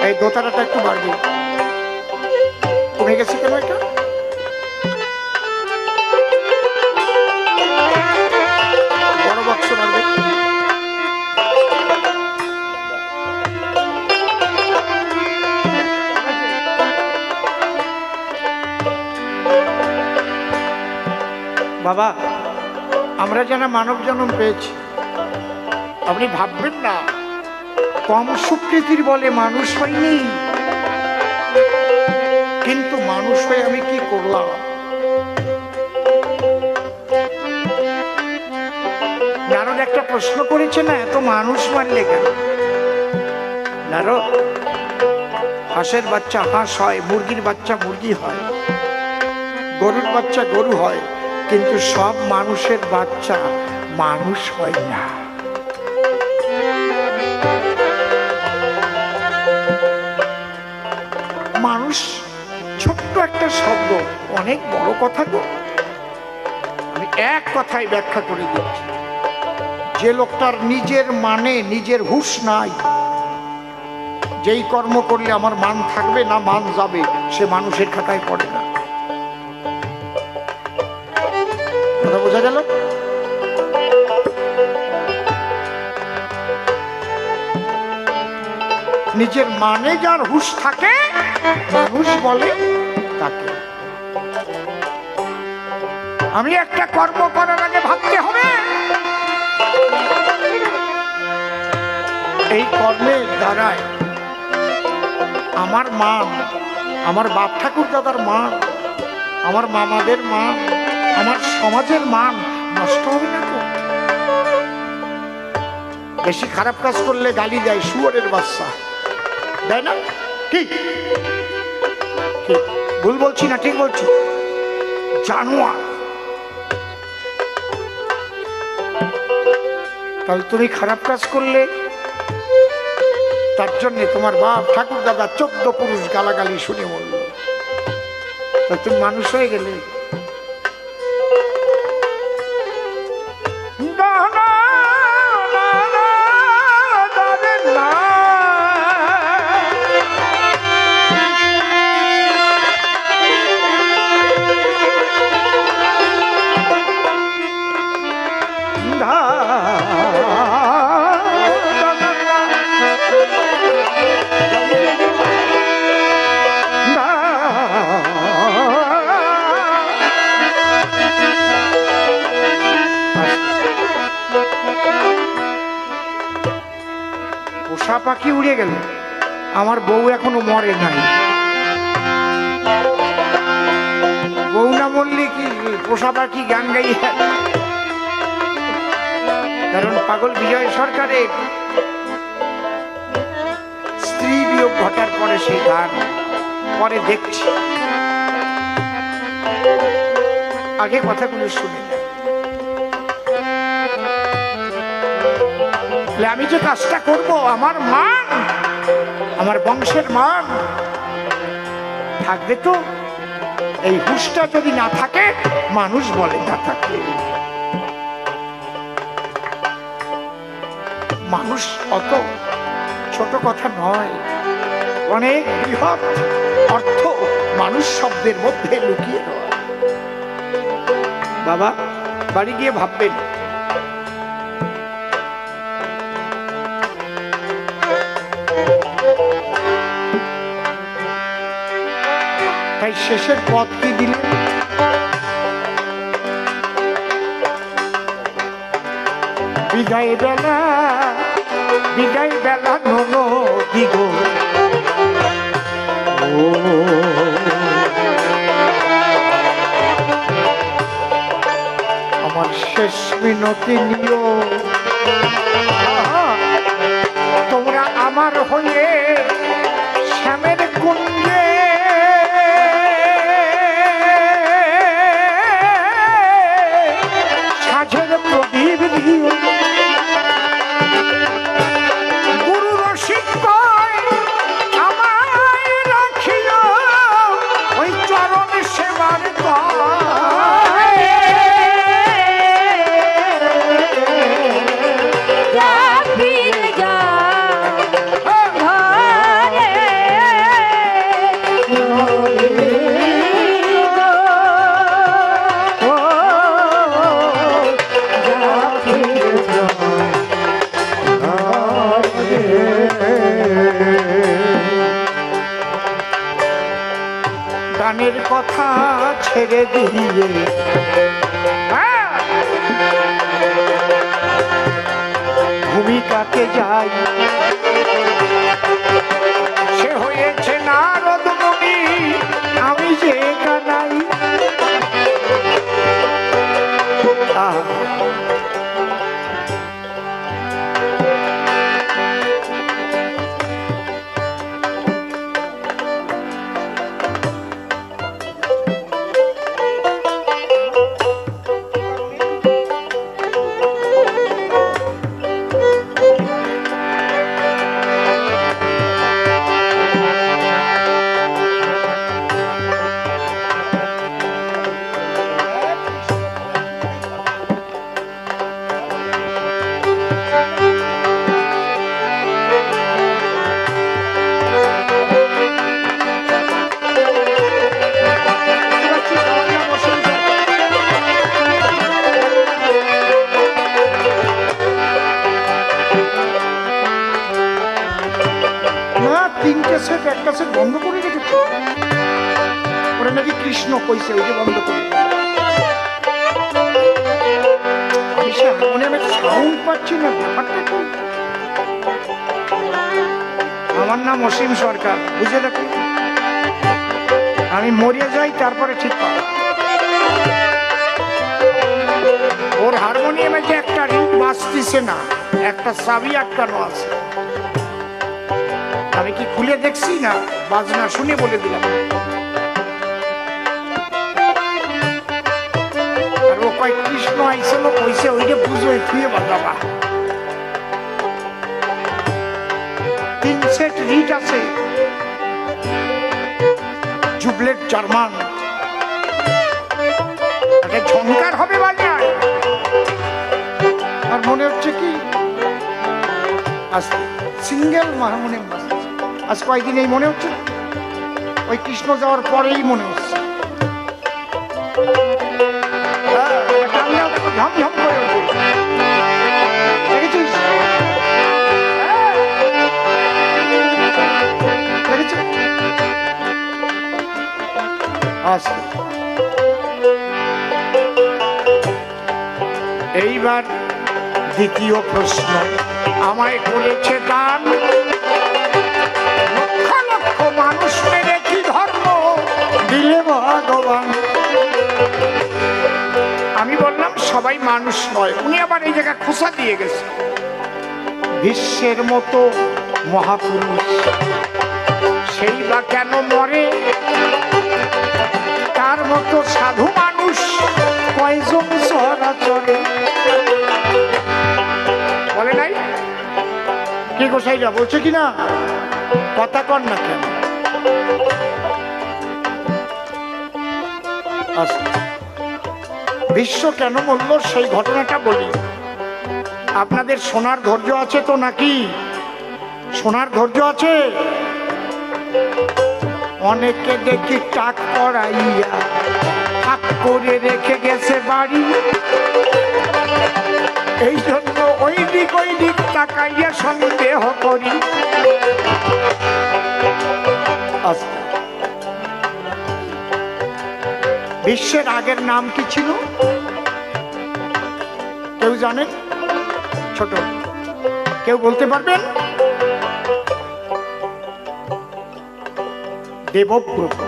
এই দোতারাটা একটু বাড়বে, কমে গেছে কেন এটা? বড় বাক্স বাড়বে। বাবা, আমরা যারা মানব জন্ম পেয়েছি, আপনি ভাববেন না কম সুকৃতির বলে মানুষ হয়নি। কিন্তু মানুষ হয়ে আমি কি করলাম? নারদ একটা প্রশ্ন করেছে না, এত মানুষ মারলে কেন? নারদ, হাঁসের বাচ্চা হাঁস হয়, মুরগির বাচ্চা মুরগি হয়, গরুর বাচ্চা গরু হয়, কিন্তু সব মানুষের বাচ্চা মানুষ হয় না। মানুষ ছোট্ট একটা শব্দ, অনেক বড় কথা গো। আমি এক কথায় ব্যাখ্যা করে দিচ্ছি। যে লোকটার নিজের মানে নিজের হুঁশ নাই, যেই কর্ম করলে আমার মান থাকবে না মান যাবে, সে মানুষের খাতায় পড়ে না। কথা বোঝা গেল? নিজের মানে যার হুঁশ থাকে, মানুষ বলে তাকে। আমি একটা কর্ম করার আগে ভাবতে হবে এই কর্মের দ্বারায় আমার মান, আমার বাপ ঠাকুর দাদার মান, আমার মামাদের মান, আমার সমাজের মান নষ্ট হবে না তো? বেশি খারাপ কাজ করলে গালি দেয়, শুয়োরের বাচ্চা দেয় না? ঠিক ঠিক ভুল বলছি না? ঠিক বলছি? জানোয়ার। তাহলে তুমি খারাপ কাজ করলে তার জন্য তোমার বাপ ঠাকুর দাদা 14 পুরুষ গালাগালি শুনে বলল, তা তুমি মানুষ হয়ে গেলে? পোষা পাখি উড়ে গেল, আমার বউ এখনো মরে নাই। বউ না মরলে কি পোষা পাখি গান গাই? কারণ পাগল বিজয় সরকারের স্ত্রী বিয়োগ ঘটার পরে সেই গান পরে দেখছি। আগে কথাগুলো শুনে নেন। আমি যে কাজটা করব আমার মান, আমার বংশের মান থাকবে তো। এই হুঁশটা যদি না থাকে, মানুষ বলে না থাকে। মানুষ অত ছোট কথা নয়, অনেক বৃহৎ অর্থ মানুষ শব্দের মধ্যে লুকিয়ে রয়। বাবা বাড়ি গিয়ে ভাববেন। তাই শেষের পথ কি দিলেন? বিদায় বেলা, বিদায় বেলা নদী গো, আমার শেষ মিনতি নিও, তোমরা আমার হয়ে শ্যামের কুঞ্জে সাঝের প্রদীপ দিও। গুরু রসিক আমায় রাখিও ওই চরণ সেবার গানের কথা ছেড়ে দিয়ে ভূমিকাতে যাই। সে হয়েছে নারদ মুনি, আমি যে কানাই। বন্ধ করে রেখেছে, ওরা নাকি কৃষ্ণ কইছে, ওই যে বন্ধ করে। আমি সে হারমোনিয়ামের সাউন্ড পাচ্ছি না, ব্যাপারটা কি? আমার নাম অসীম সরকার, বুঝে দেখো। আমি মরিয়া যাই, তারপরে ঠিক পাবো। ওর হারমোনিয়ামে যে একটা রিং বাজতিছে না, একটা চাবি আটকানো আছে। আমি কি খুলে দেখছি না, বাজনা শুনে বলে দিলাম। আর ও কয় কৃষ্ণ আইসল কইছে, ওইটা বুঝোই থুয়ে বাজাবা। 3 সেট রিট আছে, জুবলেট জার্মান। একটা ঝংকার হবে বাজায়। আর মনে হচ্ছে কি আজ সিঙ্গেল হারমোনিয়াম বাজছে। আজ কয়েকদিন এই মনে হচ্ছে, ওই কৃষ্ণ যাওয়ার পরেই মনে হচ্ছে। ঝমঝম করে দেখেছিস? এইবার দ্বিতীয় প্রশ্ন আমায় করেছে দান। লক্ষ লক্ষ মানুষ মেরে কি ধর্ম দিলে ভগবান? আমি বললাম সবাই মানুষ নয়। উনি আবার এই জায়গায় খোঁচা দিয়ে গেছে, বিশ্বের মতো মহাপুরুষ সেই বা কেন মরে, তার মতো সাধু মানুষ পাইজম চরাচরে। বলে নাই কি গোসাইরা বলছে কিনা? কথা কর না কেন? আচ্ছা, বিশ্ব কেন বলল সেই ঘটনাটা বলি। আপনাদের শোনার ধৈর্য আছে তো নাকি? শোনার ধৈর্য আছে? অনেকে দেখি টাক করাইয়া হাক করে রেখে গেছে বাড়ি, এই জন্য ওই দিক তাকাইয়া সন্দেহ করি। আচ্ছা, বিশ্বের আগের নাম কি ছিল কেউ জানেন? ছোট কেউ বলতে পারবেন? দেবব্রত।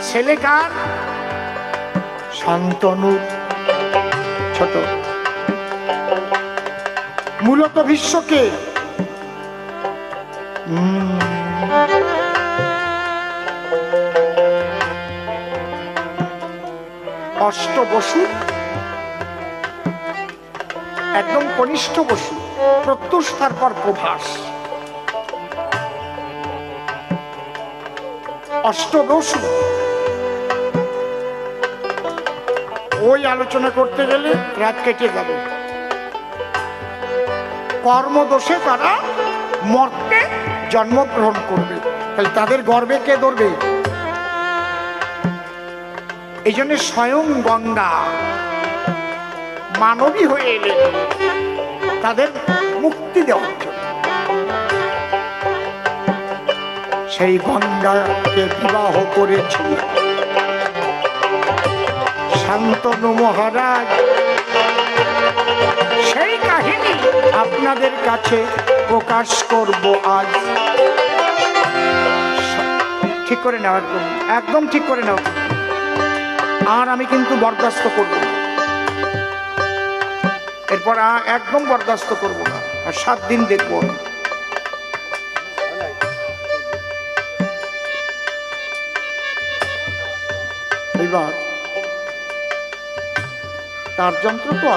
ছেলে কার? শান্তনু। ছোট। মূলত বিশ্বকে অষ্ট বসু, একদম কনিষ্ঠ বসু, প্রত্যুষ, তারপর প্রভাস। অষ্ট বসু। ওই আলোচনা করতে গেলে রাত কেটে যাবে। কর্মদোষে তারা মর্তে জন্মগ্রহণ করবে, তাহলে তাদের গর্বে কে ধরবে? এই জন্য স্বয়ং গঙ্গা মানবী হয়ে এলেন তাদের মুক্তি দেওয়ার জন্য। সেই গঙ্গাকে বিবাহ করেছিল শান্তনু মহারাজ। সেই কাহিনী আপনাদের কাছে প্রকাশ করব আজ। ঠিক করে নেওয়ার জন্য, একদম ঠিক করে নেওয়া। আর আমি কিন্তু বরদাস্ত করব না, এরপর একদম বরদাস্ত করব না। আর 7 দিন দেখব না। এবার তার যন্ত্র তো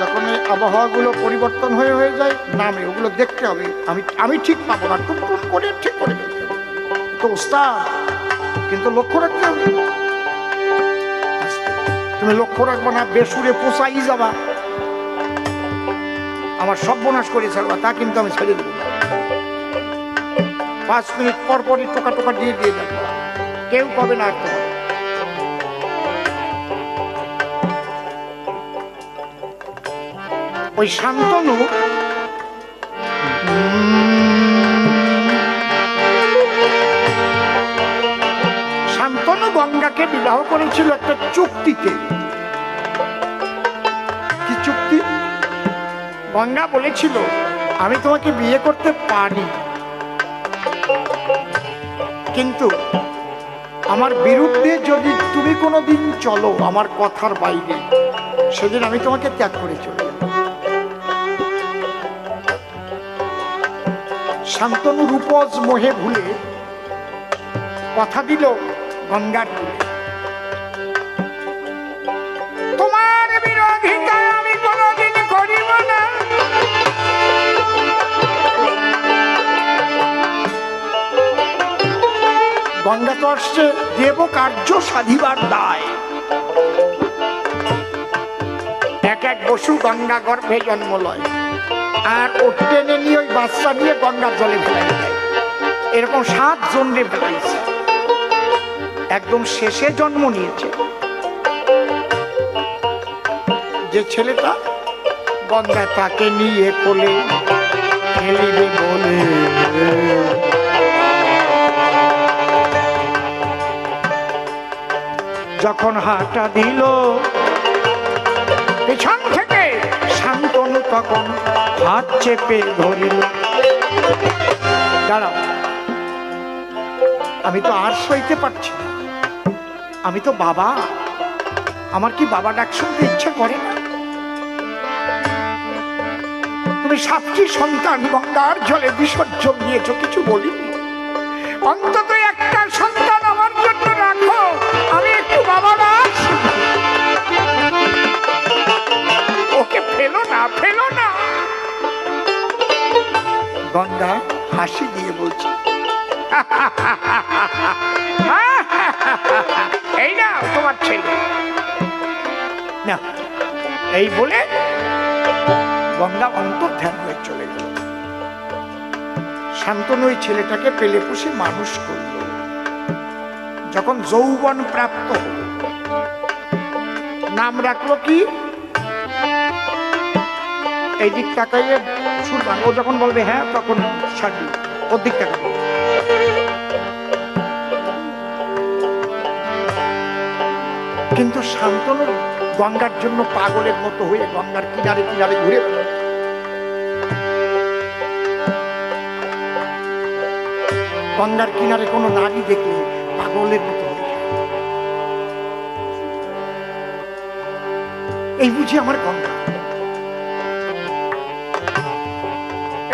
যখন এই আবহাওয়াগুলো পরিবর্তন হয়ে যায় নামে, ওগুলো দেখতে হবে। আমি ঠিক পাবো না, টুকটুক করে ঠিক করে ফেলতে হবে তো ওস্তাদ, কিন্তু লক্ষ্য রাখতে হবে। তুমি লক্ষ্য রাখবো না, বেসুরে পোষাই যাবা, আমার সর্বনাশ করে ছাড়বা, তা কিন্তু আমি ছেড়ে দেবো না। 5 মিনিট পর পরই টোকা টোকা দিয়ে যাবো, কেউ পাবে না। আর ওই শান্তনু গঙ্গাকে বিবাহ করেছিল একটা চুক্তিতে। কি চুক্তি? গঙ্গা বলেছিল আমি তোমাকে বিয়ে করতে পারি, কিন্তু আমার বিরুদ্ধে যদি তুমি কোনোদিন চলো আমার কথার বাইরে, সেদিন আমি তোমাকে ত্যাগ করে চলে যাব। শান্তনু রূপজ মোহে ভুলে কথা দিল গঙ্গার তীরে, তোমার বিরোধিতা আমি কোনোদিন করিব না। গঙ্গা তো আসছে দেব কার্য সাধিবার দায়। এক বসু গঙ্গা গর্ভে জন্ম লয়, আর ও টেনে নিয়ে ওই বাচ্চা নিয়ে গঙ্গার জলে ফেলাই দেয়। এরকম 7 জনরে ফেলাইছে। একদম শেষে জন্ম নিয়েছে যে ছেলেটা, গঙ্গা তাকে নিয়ে কোলে ফেলিবে বলে যখন হাঁটা দিল পেছন থেকে, শান্তনু তখন হাত চেপে ধরিল। দাঁড়াও, আমি তো আর সইতে পারছি না, আমি তো বাবা, আমার কি বাবা ডাক শুনতে ইচ্ছে করে না? তুমি 7টি সন্তান গঙ্গার জলে বিসর্জন দিয়েছ, কিছু বলিনি। অন্তত একটা সন্তান আমার জন্য রাখো, আমি একটু বাবা হাসি দিয়ে বলছি, এই না তোমার ছেলে না। এই বলে গঙ্গা অন্তর্ধান হয়ে চলে গেল। শান্তনু ওই ছেলেটাকে পেলে পুষে মানুষ করল। যখন যৌবন প্রাপ্ত হল, নাম রাখলো কি? এই দিক তাকাইয়ে সুরবান। ও যখন বলবে হ্যাঁ, তখন সাজি ওর দিক তাকাবো। কিন্তু শান্তনু গঙ্গার জন্য পাগলের মতো হয়ে গঙ্গার কিনারে কিনারে ঘুরে বেড়ায়। গঙ্গার কিনারে কোনো নারী দেখলে পাগলের মতো হয়ে যায়। এই বুঝি আমার গঙ্গা,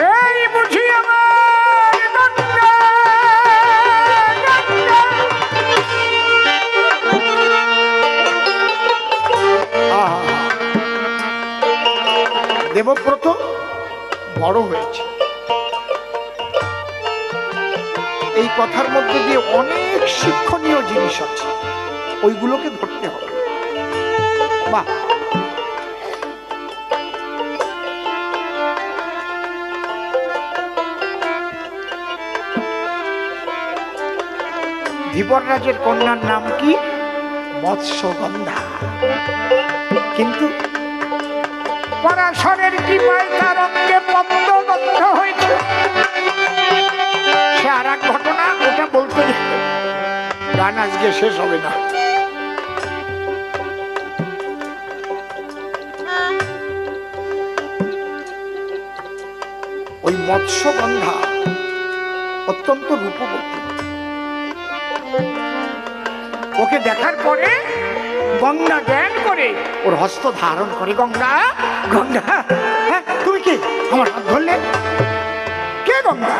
এই বুঝি আমার গঙ্গা, গঙ্গা। আহা, দেবব্রত বড় হয়েছে। এই কথার মধ্যে দিয়ে অনেক শিক্ষণীয় জিনিস আছে, ওইগুলোকে ধরতে হবে। বাহ, ধীবররাজের কন্যার নাম কি? মৎস্যগন্ধা। কিন্তু পরাশরের কৃপায় তার অঙ্গে পদ্মগন্ধ হয়েছে। সে আর এক ঘটনা, ওটা বলতে গান আজকে শেষ হবে না। ওই মৎস্যগন্ধা অত্যন্ত রূপবতী। ওকে দেখার পরে গঙ্গা জ্ঞান করে ওর হস্ত ধারণ করে। গঙ্গা, গঙ্গা, হ্যাঁ তুমি কে? আমার হাত ধরলে কে? গঙ্গা।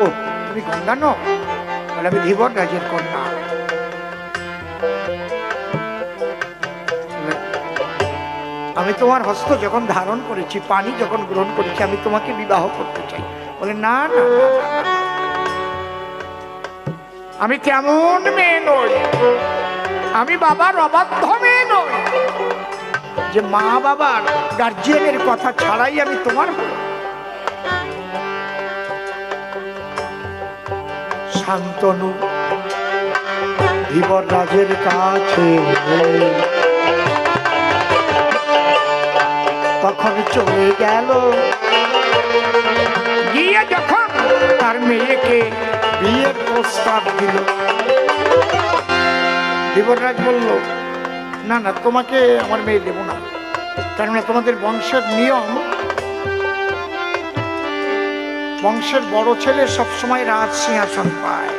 ও তুমি গঙ্গা নও? বলে আমি ধীবররাজের কন্যা। আমি তোমার হস্ত যখন ধারণ করেছি, পানি যখন গ্রহণ করেছি, আমি তোমাকে বিবাহ করতে চাই। বলে না না, আমি তেমন মেয়ে নই, আমি বাবার অবাধ্য মেয়ে নই যে মা বাবার গার্জিয়ানের কথা ছাড়াই আমি তোমার হব। শান্তনু ধীবররাজের কাছে তখন চলে গেল। গিয়ে যখন তার মেয়েকে বিয়ের প্রস্তাব দিল, ধীবররাজ বলল না না, তোমাকে আমার মেয়ে দেব না, কেননা তোমাদের বংশের নিয়ম, বংশের বড় ছেলে সবসময় রাজ সিংহাসন পায়।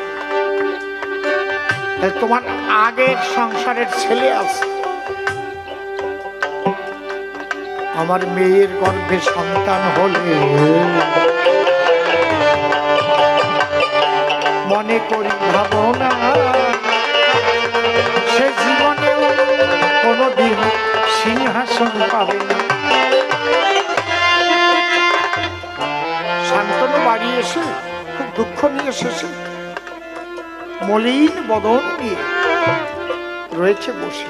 তোমার আগের সংসারের ছেলে আছে, আমার মেয়ের গর্ভে সন্তান হলে মনে করি ভাবনা সে জীবনেও কোনোদিন সিংহাসন পাবে না। শান্তনু বাড়ি এসে খুব দুঃখ নিয়ে এসেছে, মলিন বদন নিয়ে রয়েছে বসে।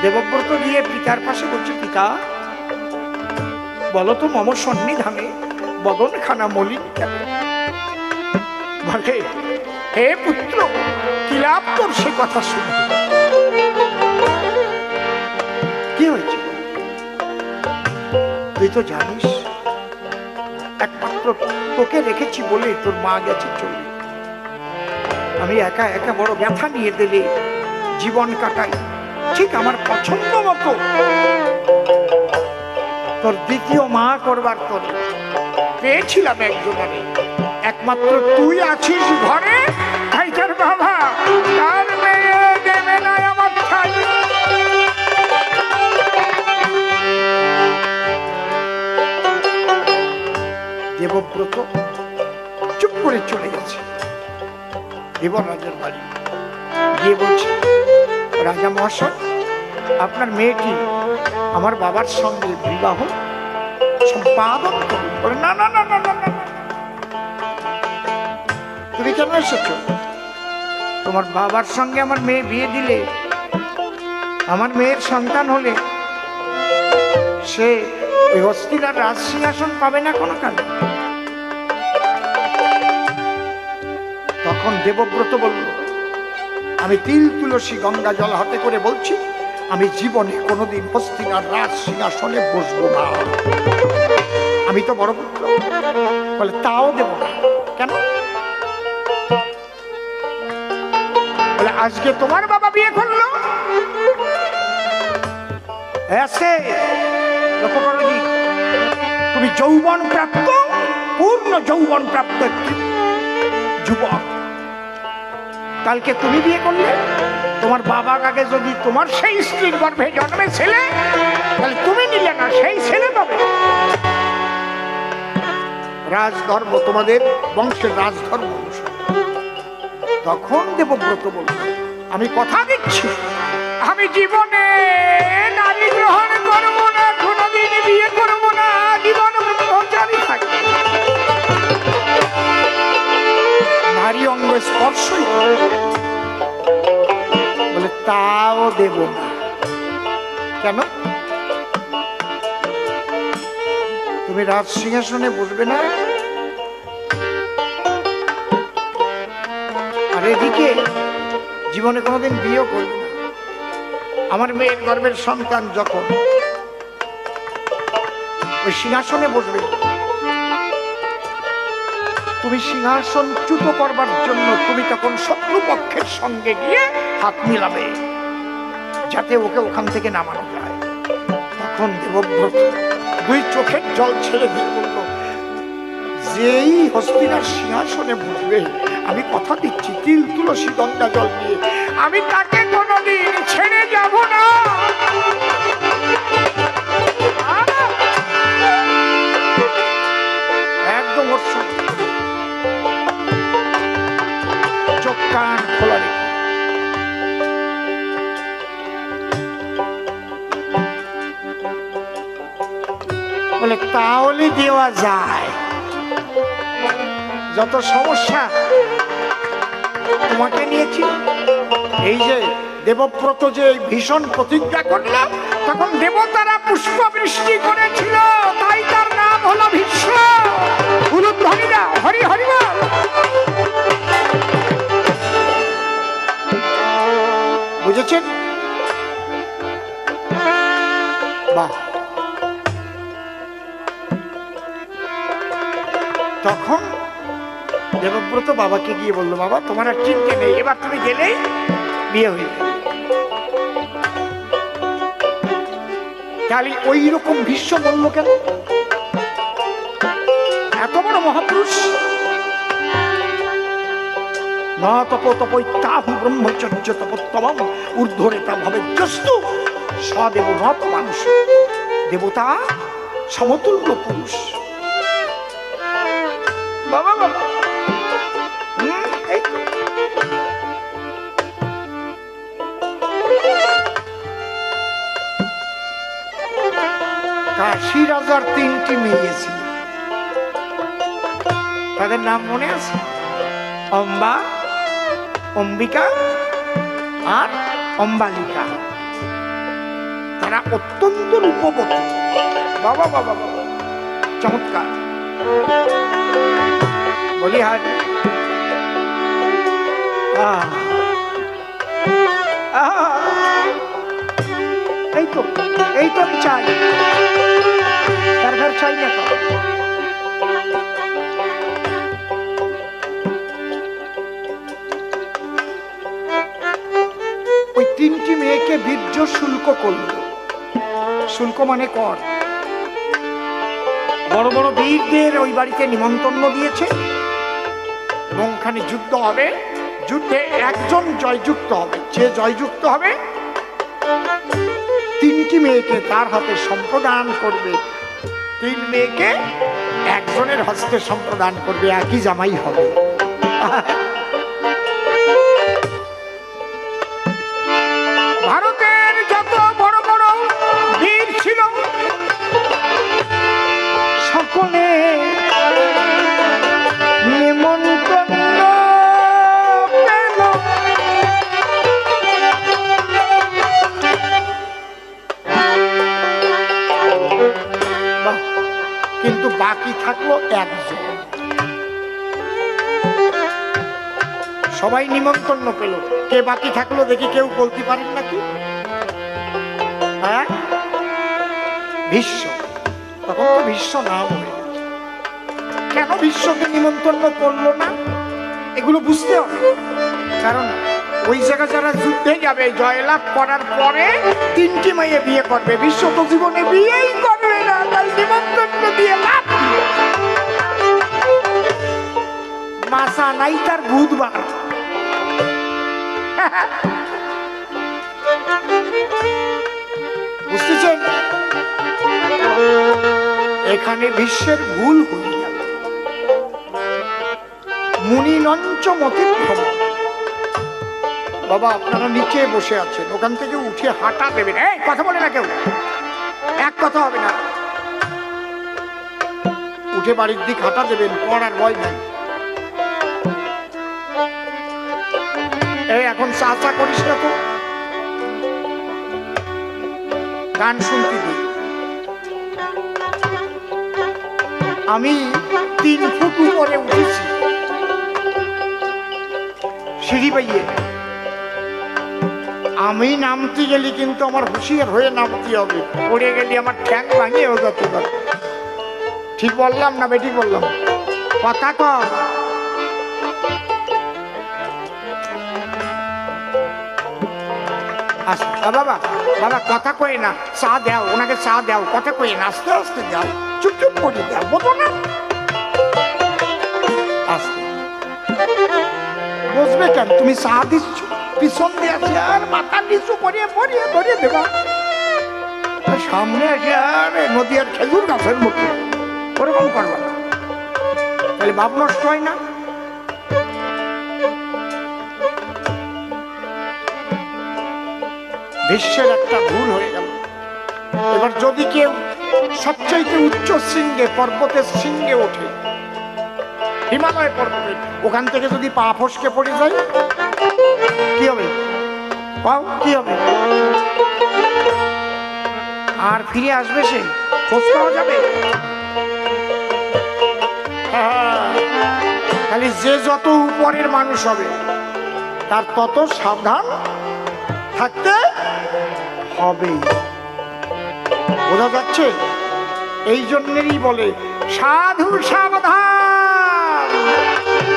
দেবব্রত গিয়ে পিতার পাশে বলছে, পিতা বলো তো মম সন্নিধানে বদন খানা মলিন কেন? বলে হে পুত্র, কি লাভ তোর সে কথা শুনে? কি হয়েছে? তুই তো জানিস একমাত্র তোকে রেখেছি বলে তোর মা গেছে চলে। আমি একা একা বড় ব্যথা নিয়ে দিলে জীবন কাটাই, ঠিক আমার পছন্দ মতো তোর দ্বিতীয় মা করবার তোর পেয়েছিলাম একজনের, একমাত্র তুই আছিস ঘরে। তার বাবা তার মেয়ে দেবে না আমার ছাই। দেবব্রত চুপ করে চলে গেছে ধীবররাজের বাড়ি। গিয়ে বলছে, রাজা মহাশয়, আপনার মেয়েটি আমার বাবার সঙ্গে বিবাহ সম্পাদন করো। বলে না না না না না না, তুমি কেন এসেছো? তোমার বাবার সঙ্গে আমার মেয়ে বিয়ে দিলে, আমার মেয়ের সন্তান হলে সে ওই হস্তিনার রাজ সিংহাসন পাবে না কোনো কালে। তখন দেবব্রত বলল, আমি তিল তুলসী গঙ্গা জল হাতে করে বলছি, আমি জীবনে কোনোদিন হস্তিনার রাজ সিংহাসনে বসবো না। আমি তো বড় পুত্র। বলে তাও দেব না। কেন? বলে আজকে তোমার বাবা বিয়ে করলো, এসে লক্ষ্য করো জি, তুমি যৌবন প্রাপ্ত, পূর্ণ যৌবন প্রাপ্ত একটি যুবক। কালকে তুমি বিয়ে করলে, তোমার বাবার আগে যদি তোমার সেই স্ত্রীর গর্ভে জন্মে ছেলে, তাহলে তুমি নিলে না, সেই ছেলে পাবে। রাজধর্ম, তোমাদের বংশের রাজধর্ম। তখন দেবব্রত বলল, আমি কথা দিচ্ছি, আমি জীবনে নারী গ্রহণ করবো না, কোনোদিন বিয়ে করবো না, জীবন ব্রহ্মচারী থাকবে। নারী অঙ্গ স্পর্শই বলে তাও দেব না। কেন? তুমি রাজ সিংহাসনে বসবে না, আর এদিকে জীবনে কোনোদিন বিয়ে করবে না। আমার মেয়ের গর্ভের সন্তান যখন ওই সিংহাসনে বসবে, তুমি সিংহাসনচ্যুত করবার জন্য তুমি তখন শত্রুপক্ষের সঙ্গে গিয়ে হাত মিলাবে, যাতে ওকে ওখান থেকে নামানো যায়। তখন দেবব্রত দুই চোখের জল ছেড়ে দিয়ে বলল, যেই হস্তিনার সিংহাসনে বসবে, আমি কথা দিচ্ছি তিল তুলসী গঙ্গা জল দিয়ে, আমি তাকে কোনোদিন ছেড়ে যাব না। একদম ওর সঙ্গে চোখ কান খোলা রেখে বলে তাহলে দেওয়া যায়। যত সমস্যা তোমাকে নিয়েছি, এই যে দেবব্রত যে ভীষণ প্রতিজ্ঞা করল, তখন দেবতারা পুষ্প বৃষ্টি করেছিল, তাই তার নাম হলো ভীষ্ম। উলুধ্বনিরা হরি হরি বল। বুঝেছেন? বাহ। তখন দেবব্রত বাবাকে গিয়ে বললো, বাবা তোমার আর চিন্তা নেই, এবার তুমি গেলেই বিয়ে হয়ে যাবে। তাহলে ওই রকম ভীষ্ম বললো কেন? এত বড় মহাপুরুষ, না তপ তপৈতাহু ব্রহ্মচর্য তপোত্তমম ঊর্ধ্বরেতা ভবেজ্জস্তু সদেব নত মানুষ, দেবতা সমতুল্য পুরুষ। বাবা বাবা, কাশী রাজার 3টি মেয়ে ছিল, তাদের নাম মনে আছে? অম্বা, অম্বিকা আর অম্বালিকা। তারা অত্যন্ত রূপবতী। বাবা বাবা বাবা, চমৎকার। বলি হাজ, এই তো আমি চাই, তার ঘর চাই না তো। ওই 3টি মেয়েকে বীর্য শুল্ক করল। শুল্ক মানে কর। বড় বড় বীরদের ওই বাড়িতে নিমন্ত্রণ দিয়েছে এবং ওখানে যুদ্ধ হবে। যুদ্ধে একজন জয়যুক্ত হবে, যে জয়যুক্ত হবে 3টি মেয়েকে তার হাতে সম্প্রদান করবে। 3 মেয়েকে একজনের হস্তে সম্প্রদান করবে, একই জামাই হবে। ভারতের যত বড় বড় বীর ছিল থাকলো একজন। সবাই নিমন্ত্রণ পেল, কে বাকি থাকলো দেখি, কেউ বলতে পারেন নাকি? হ্যাঁ, ভীষ্ম। তখন তো ভীষ্ম নাম হয়ে গেছে। কেন ভীষ্মকে নিমন্ত্রণ করলো না এগুলো বুঝতে হবে। কারণ ওই জায়গা যারা যুদ্ধে যাবে, জয়লাভ করার পরে 3টি মেয়ে বিয়ে করবে, ভীষ্ম তো জীবনে বিয়েই করবে না, তাই নিমন্ত্রণ দিয়ে লাভ কি? মাসা নাই তার বুধবার। বুঝতেছেন? এখানে ভীষ্মের ভুল হয়ে গেল। মুনি নঞ্চ মতে ভ্রমণ। বাবা আপনারা নিচে বসে আছেন, ওখান থেকে উঠে হাঁটা দেবেন। এই কথা বলে না কেউ, এক কথা হবে না। উঠে বাড়ির দিক হাঁটা দেবেন, পড়ার ভয় নাই। এই এখন চা চা করিস না তো, গান শুনতে দিই। আমি 3 ফুট উপরে উঠেছি সিঁড়ি পাইয়ে। আমি নামতে গেলি কিন্তু আমার হুঁশিয়ার হয়ে নামতে হবে, পড়ে গেলি আমার ঠ্যাং ভাঙিয়েও যেতে পারে। ঠিক বললাম না বেঠিক বললাম? কথা কর। বাবা বাবা কথা কই না, চা দাও, ওনাকে চা দাও, কথা কই না, আস্তে আস্তে দাও, চুপচুপ করে দাও, বোঝো না? আস্তে বুঝবে কেন? তুমি চা দিচ্ছ, পিছন দিয়ে আসে আর মাথা নিচু করিয়ে পরিয়ে ধরিয়ে দেবা, সামনে এসে আর নদী আর খেজুর গাছের মতো ওরকম করবা, তাহলে ভাব নষ্ট হয় না? বিশ্বের একটা ভুল হয়ে গেল। এবার যদি কেউ সবচাইতে উচ্চ শৃঙ্গে, পর্বতের শৃঙ্গে ওঠে, হিমালয় পর্বতে, ওখান থেকে যদি পা ফসকে পড়ে যায় কি হবে? পাও কি হবে? আর ফিরে আসবে সে? খোঁজ পাওয়া যাবে? খালি যে যত উপরের মানুষ হবে তার তত সাবধান থাকতে হবে। বোঝা যাচ্ছে? এই জন্যেরই বলে সাধু সাবধান,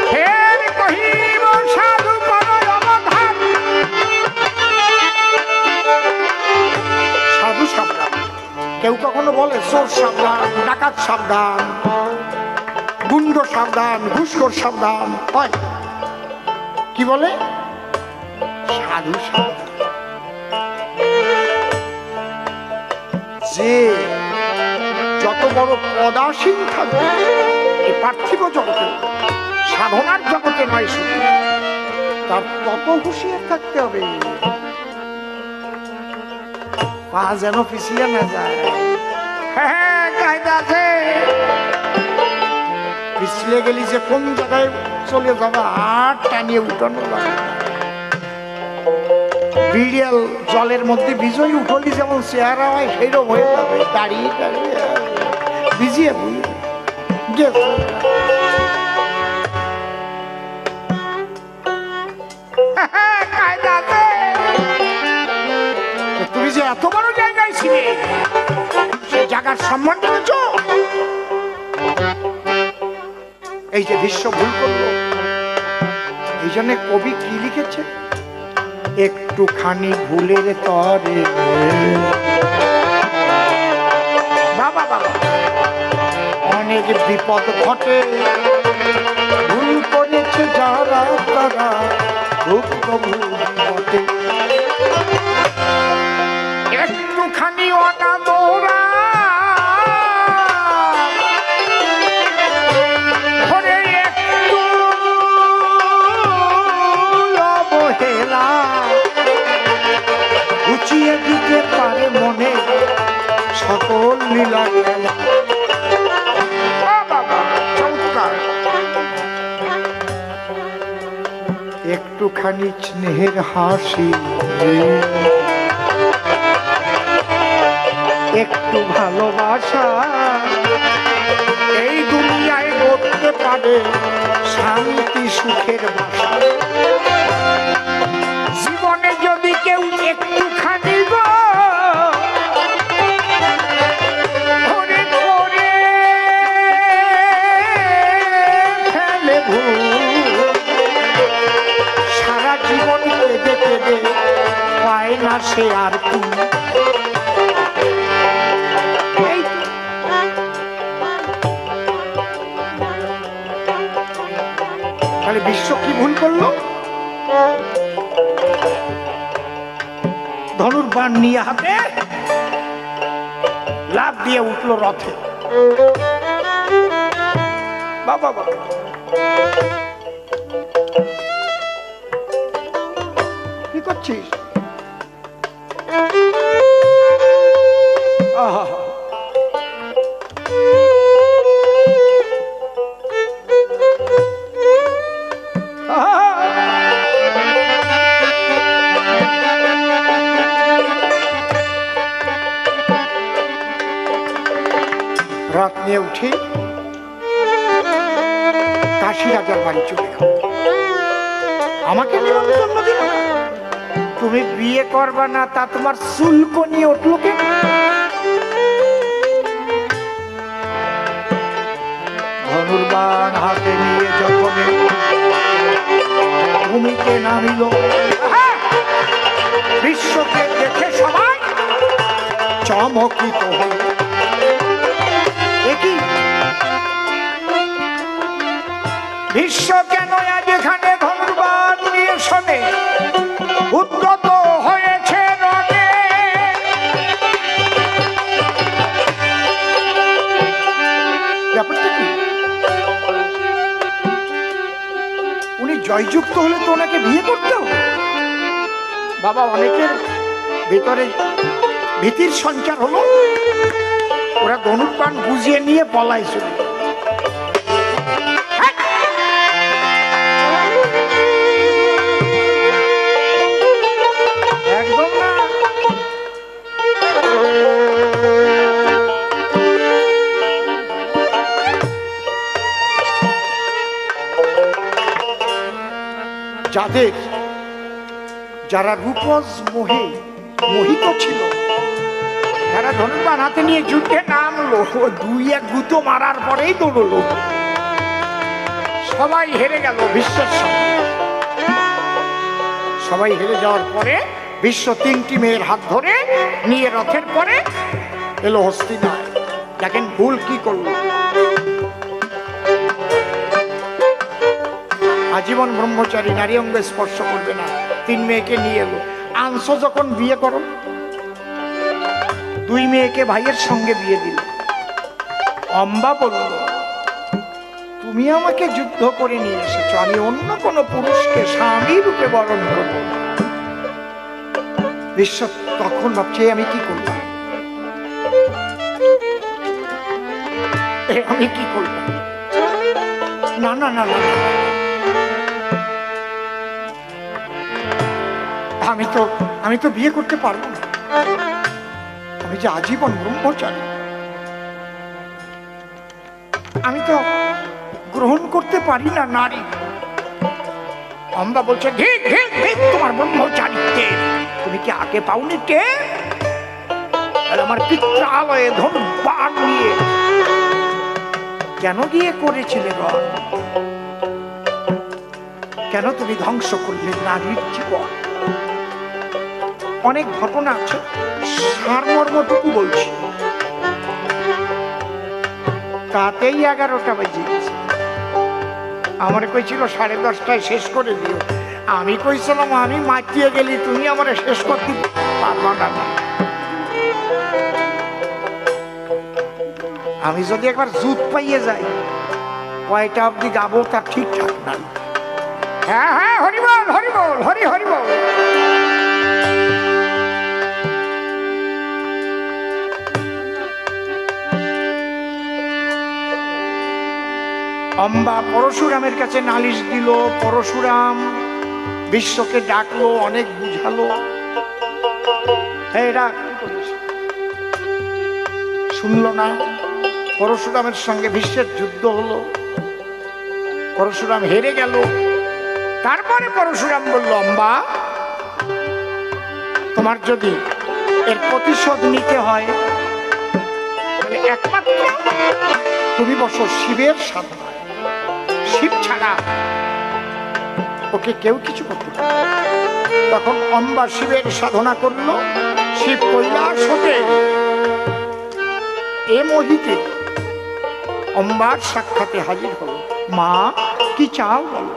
ফের কহিব সাধু কর অবধান। সাধু সাবধান। কেউ কখনো বলে চোর সাবধান, ডাকাত সাবধান, গুন্ড সাবধান, ঘুষখোর সাবধান হয়? কি বলে? সাধু সাবধান। যে যত বড় পদাসীন থাকবে এই পার্থিব জগতে, সাধনার জগতে নয় শুধু, তার তত হুঁশিয়ার থাকতে হবে, পা যেন পিছিয়ে না যায়। হ্যাঁ কায়দা আছে, পিছলে গেলি যে কোন জায়গায় চলে যাবে আর টানিয়ে উঠানো যাবে। বিড়াল জলের মধ্যে বিজয়ী উঠলি যেমন চেহারা হয় সেইরকম হয়ে যাবে, দাঁড়িয়ে দাঁড়িয়ে ভিজিয়ে গেছে। তুমি যে এত বড় জায়গায় ছিলে, সে জায়গার সম্মান করেছ। এই যে বিশ্ব ভুল করলো, এই জন্য কবি কি লিখেছে? একটুখানি ভুলের তরে বাবা বাবা অনেক বিপদ ঘটে, ভুল করেছে যারা তারা ভুক্ত ভুল ঘটে। একটুখানি অনাদরা ধরে, একটু অবহেলা গুছিয়ে দিতে পারে মনে সকল লীলা খেলা। একটুখানি স্নেহের হাসি, একটু ভালোবাসা, এই বলে শান্তি সুখের বাসা। জীবনে যদি কেউ একটুখানি গো ঘরে ঘরে ফেলে ভুল, সারা জীবন কেঁদে কেঁদে পায় না সে আর কি। তাহলে বিশ্ব কি ভুল করলো? ধনুর্বাণ নিয়ে হাতে লাফ দিয়ে উঠলো রথে। বাবা বাবা, কি করছিস? আহা, রথ নিয়ে উঠে কাশী রাজার বাড়ি চলে গেল। আমাকে নিমন্ত্রণ দিল না, তুমি বিয়ে করবা না তা তোমার শুল্ক নিয়ে উঠলো কেন? ধনুর্বাণ হাতে নিয়ে যখন ভূমিতে নামিল, বিশ্বকে দেখে সবাই চমকিত হল। দেখি বিশ্ব কেন আজ এখানে ধনুর্বাণ নিয়ে শোনে উদ্যত হয়েছে রণে। ব্যাপারটা কি? উনি জয়যুক্ত হলে তো ওনাকে বিয়ে করতে হবে। বাবা, অনেকের ভেতরে ভীতির সঞ্চার হলো, ওরা ধনুর্বাণ বুঝিয়ে নিয়ে পলাইছিল। একদম না, যাদের যারা রূপজ মোহে মোহিত ছিল, যারা ধনুর্বাণ হাতে নিয়ে যুদ্ধে নামলো, দুই এক গুতো মারার পরেই দৌড়লো, সবাই হেরে গেল বিশ্বের সঙ্গে। সবাই হেরে যাওয়ার পরে বিশ্ব তিনটি মেয়ের হাত ধরে নিয়ে রথের পরে এলো হস্তিনায়। দেখেন ভুল কি করলো। আজীবন ব্রহ্মচারী, নারী অঙ্গ স্পর্শ করবে না, তিন মেয়েকে নিয়ে এলো। আনছো যখন বিয়ে করো, দুই মেয়েকে ভাইয়ের সঙ্গে বিয়ে দিল। অম্বা বলল, তুমি আমাকে যুদ্ধ করে নিয়ে এসেছো, আমি অন্য কোন পুরুষকে স্বামী রূপে বরণ করব। বিশ্ব তখন ভাবছে আমি কি করলাম, আমি কি করলাম? না না না না, আমি তো বিয়ে করতে পারবো না, আমি যে আজীবন ব্রহ্মচারী, আমি তো গ্রহণ করতে পারি না নারী। অম্বা বলছে, ঠিক ঠিক ঠিক, তোমার ব্রহ্মচারীতে তুমি কি আগে পাওনি কে? আমার পিত্রালয়ে ধনুর্বাণ নিয়ে কেন গিয়ে করেছিলে গণ? কেন তুমি ধ্বংস করলে নারীর জীবন? অনেক ঘটনা আছে, সারমর্মটুকু বলছি। তাতেই 11টা বাজে গেছে। আমার কইছিল 10:30টায় শেষ করে দিও, আমি কইছিলাম আমি মাতিয়ে গেলি, তুমি আমার শেষ করতে পারবা না। আমি যদি একবার জুত পাইয়ে যাই, কয়টা অব্দি গাবো তার ঠিকঠাক নাই। হ্যাঁ হ্যাঁ, হরিবল হরিবল, হরি হরিবল। অম্বা পরশুরামের কাছে নালিশ দিল। পরশুরাম বিশ্বকে ডাকলো, অনেক বুঝালো। এরা শুনলো না। পরশুরামের সঙ্গে বিশ্বের যুদ্ধ হলো। পরশুরাম হেরে গেল। তারপরে পরশুরাম বলল, অম্বা, তোমার যদি এর প্রতিশোধ নিতে হয় তাহলে একমাত্র তুমি বসো শিবের সাধনায়। শিব ছাড়া ওকে কেউ কিছু করতে পারে না। তখন অম্বা শিবের সাধনা করলো। শিব কৈলাস হতে এ মোহিতে অম্বার সাক্ষাতে হাজির হলো। মা, কি চাও বলো?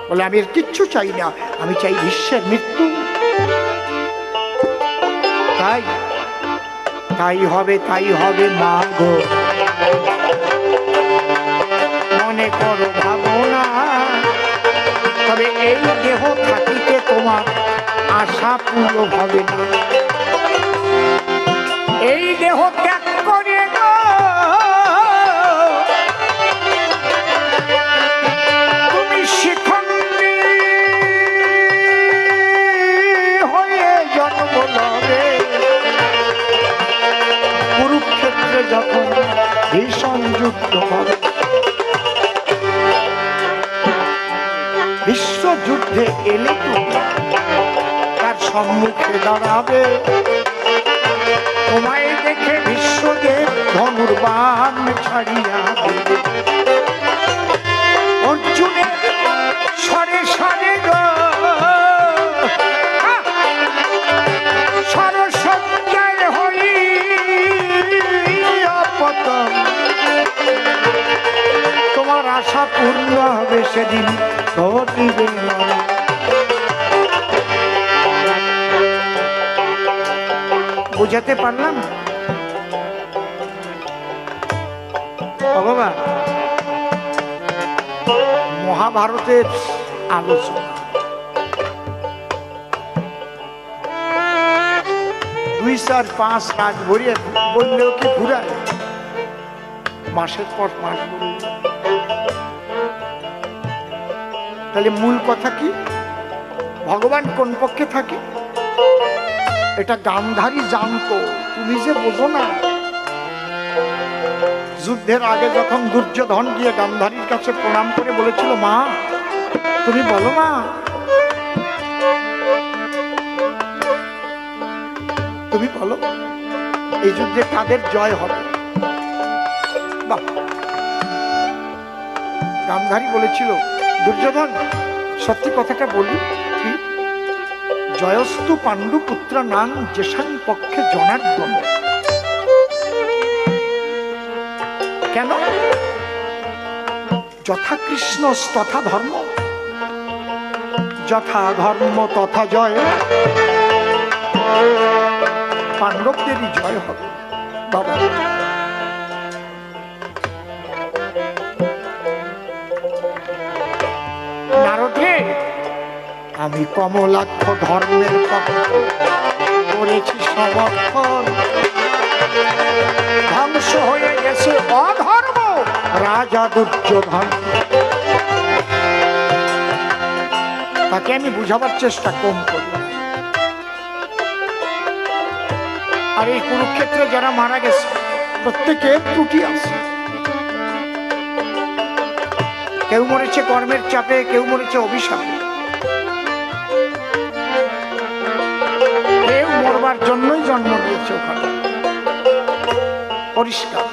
বলে, আমি এর কিচ্ছু চাই না, আমি চাই বিশ্বের মৃত্যু। তাই তাই হবে, তাই হবে মা গো, মনে করো ভাবনা। তবে এই দেহ থাকিতে তোমার আশা পূর্ণ হবে না। এই দেহ ত্যাগ করে গো তুমি শিখণ্ডী হয়ে জন্ম লবে। কুরুক্ষেত্রে যখন ভীষণ যুদ্ধ হবে, বিশ্বযুদ্ধে এলে তুমি তার সম্মুখে দাঁড়াবে। তোমায় দেখে বিশ্বদেব ধনুর্বাণ ছাড়িয়া দেবে। অর্জুনের সরে সরে গো সরসজ্জায় হইয়া পতন। তোমার আশা পূর্ণ হবে সেদিন ঘটিবে না। বুঝাতে পারলাম ভগবান? মহাভারতের আলোচনা 2, 4, 5 রাত ভরিয়ে বললেও কি ঘুরায়? মাসের পর মাস বলল। তাহলে মূল কথা কি? ভগবান কোন পক্ষে থাকে এটা গান্ধারী জানতো, তুমি যে বোঝো না। যুদ্ধের আগে যখন দুর্যোধন গিয়ে গান্ধারীর কাছে প্রণাম করে বলেছিল, মা তুমি বলো মা, তুমি বলো এই যুদ্ধে কাদের জয় হবে? বাহ! গান্ধারী বলেছিল, দুর্যোধন সত্যি কথাটা বলি, ঠিক জয়স্তু পাণ্ডু পুত্র নাম যেসাং পক্ষে জনার্দন। কেন? যথা কৃষ্ণ তথা ধর্ম, যথা ধর্ম তথা জয়। পাণ্ডবদেরই জয় হবে বাবা। নারদে, আমি কমলাক্ষ ধর্মের পক্ষে করেছি সমর্থন। ধ্বংস হয়ে গেছে অধর্ম রাজা দুর্যোধন। তাকে আমি বুঝাবার চেষ্টা কম করি। আর এই কুরুক্ষেত্রে যারা মারা গেছে প্রত্যেকের ত্রুটি আছে। কেউ মরেছে কর্মের চাপে, কেউ মরেছে অভিশাপে, কেউ মরবার জন্যই জন্ম নিয়েছে ওখানে, পরিষ্কার।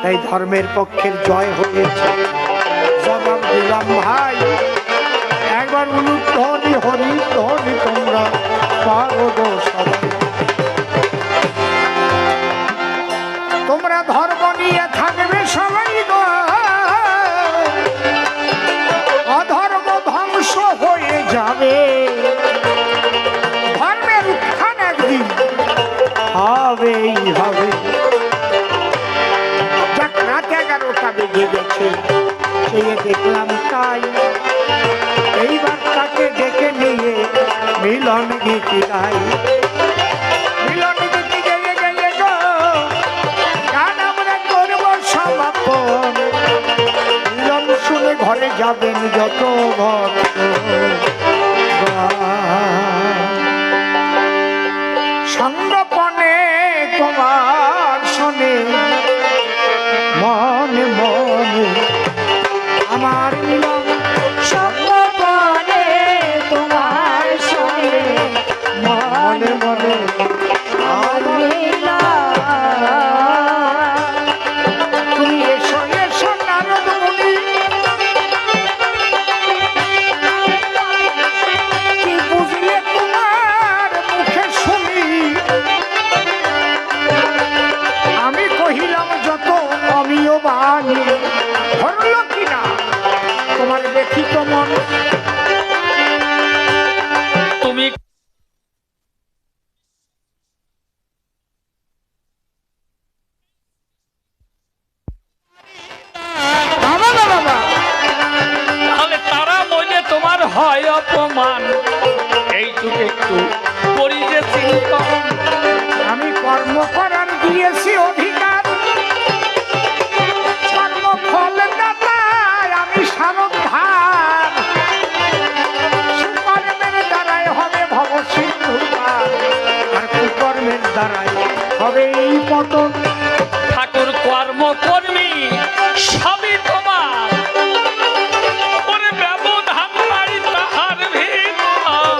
তাই ধর্মের পক্ষের জয় হয়েছে। জবাব দিলাম ভাই, একবার বলুন ধনী হরি ধনী তোমরা পারো গো সবাই। তোমরা ধর্ম নিয়ে থাকবে সবাই গো, অধর্ম ধ্বংস হয়ে যাবে। ধর্মের উত্থান একদিন হবেই হবে। যাক, রাত 11টা বেজে গেছে, চেয়ে দেখলাম তাই। এইবার তাকে ডেকে নিয়ে মিলন গীতি গাই। মিলন গীতি গেয়ে গেয়ে গো গান আমরা করব সমাপন। মিলন শুনে ঘরে যাবেন যত ভক্ত। সঙ্গপনে তোমার শোনে মনে মনে মনে মনে তুমি এসো এসো নারদ মুনি, কি বুঝলে তোমার মুখে শুনি, আমি কহিলাম যত অমিয় বাণী, ধরল কিনা তোমার ব্যথিত মন। তুমি বাবা বাবা তাহলে তারা বলে তোমার হয় অপমান, এইটুকু একটু করি যে চিন্তন। আমি কর্ম করার দিয়েছি অধিকার, কর্ম ফল দাতায় আমি সারধার, সুকর্মের দ্বারাই হবে ভব সিন্ধু পার, আর কুকর্মের দ্বারাই হবে এই পতন। ঠাকুর কর্মকর্মী সবই তোমার, ওরে ব্যবধান নাই তাহার ভিতর।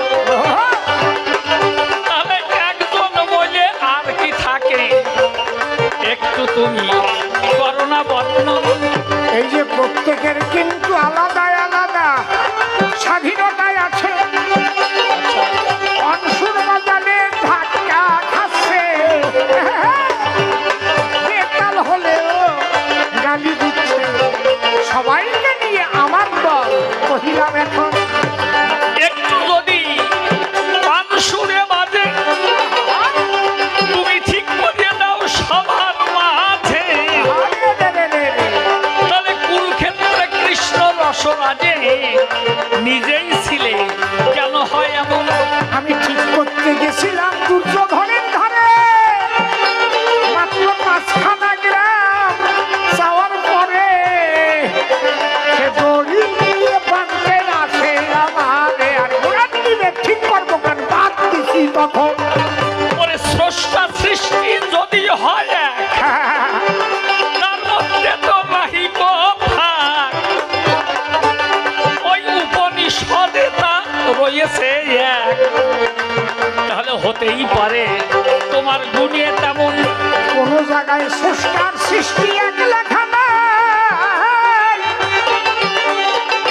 তাহলে একজন বলে আর কি থাকে, একটু তুমি করোনা বর্ণন। এই যে প্রত্যেকের কিন্তু আলাদা আলাদা স্বাধীনতায় আছে, অংশুর বাজারে ধাক্কা খাচ্ছে, বেতাল হলেও গালি দিচ্ছে, সবাইকে নিয়ে আমার দল কহিলাম এখন। একটু যদি পানসুরে বাজে তুমি ঠিক করিয়ে দাও সবার মাঝে, তাহলে কুরুক্ষেত্রে কৃষ্ণ রসরাজে নিজেই ছিলে, কেন হয় এমন? আমি ঠিক করতে গেছিলাম দুর্যোধনের ধারে, মাত্র 5খানা গ্রাম যাওয়ার পরে সে দড়ি নিয়ে বাঁধতে আসে আমারে, আর ওরা দিলে ঠিক করবো কেন, বাদ দিছি তখন। ওরে স্রষ্টা সৃষ্টি যদি হয় এক, তার মধ্যে তো রাহিব ভাগ, ওই উপনিষদে তা রয়েছে এক, তাহলে হতেই পারে তোমার গুণে তেমন। কোন জায়গায় স্রষ্টার সৃষ্টি এক লেখা নাই,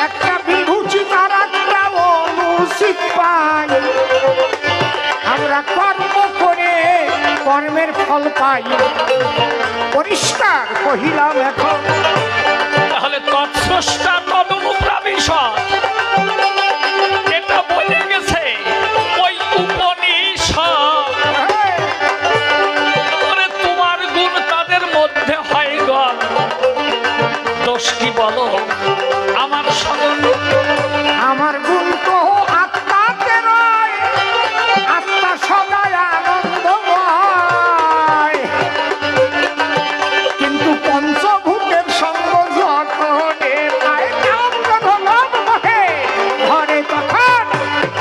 একটা বিভূতি তার একটা অনুচিত পাই, আমরা কর্ম করে কর্মের ফল পাই, পরিষ্কার কহিলাম এখন। তাহলে তৎস্রষ্টা তদনুপ্রাবিশদ, এটা বলে গেছে ওই উপনিষদ। ওরে তোমার গুণ তাদের মধ্যে হয় গণ, দোষ কি বলো আমার স্মরণ? আমার গুণ তো আত্মাতে রয়, আত্মা সদায় আনন্দময়, কিন্তু পঞ্চভূতের সঙ্গ যতনে পায় কাম প্রধলভ বহে ঘরে তখন।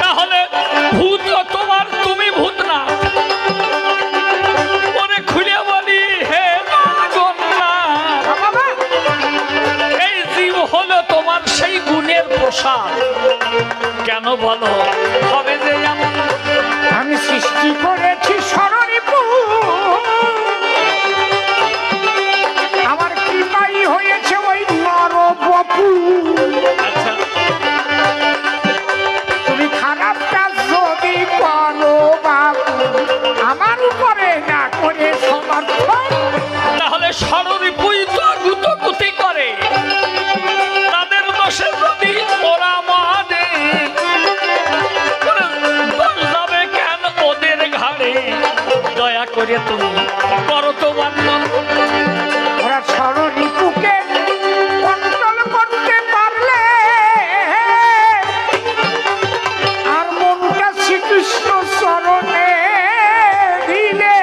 তাহলে ভূত তোমার, তুমি ভূত না। ওরে খুলে বলি হে জগন্নাথ, বাবা এই জীব হলো তোমার সেই গুণের প্রসাদ, কেন বলো হবে যে এমন? আমি সৃষ্টি করেছি সররিপু, আমার কৃপাই হয়েছে ওই নরবপু। আচ্ছা, তুমি খারাপ কাজ যদি করো বাবু, আমার উপরে না করে সমর্থন। তাহলে সররিপুই তো গুতগুতি করে, তাদের দোষে যদি ওরা মারে, দোষ যাবে কেন ওদের ঘাড়ে? দয়া করে তুমি করো তো বর্ণন। ওরা সররিপুকে কন্ট্রোল করতে পারলে, আর মনটা শ্রীকৃষ্ণ চরণে দিলে,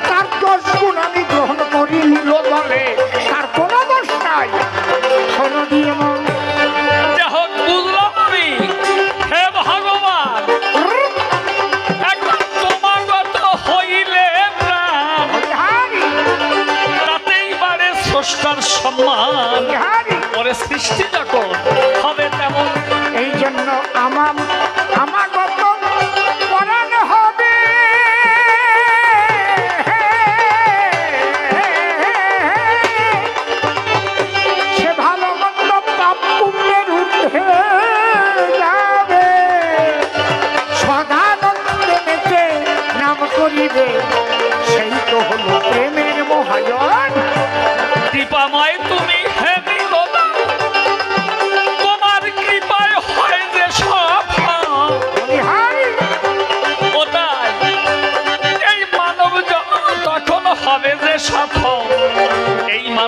তার 10 গুণ আমি গ্রহণ করি নিল বলে, তার কোনো দোষ নাই। শোনো দিয়ে মন, যাই হোক বুঝলাম আমি, হে ভগবান, একবার তোমাগত হইলে প্রাণ, বিহারি তাতেই বাড়ে স্রষ্টার সম্মান। বিহারি, ওরে সৃষ্টি যখন হবে তেমন, এই জন্য আমাগত পরাণ হয়।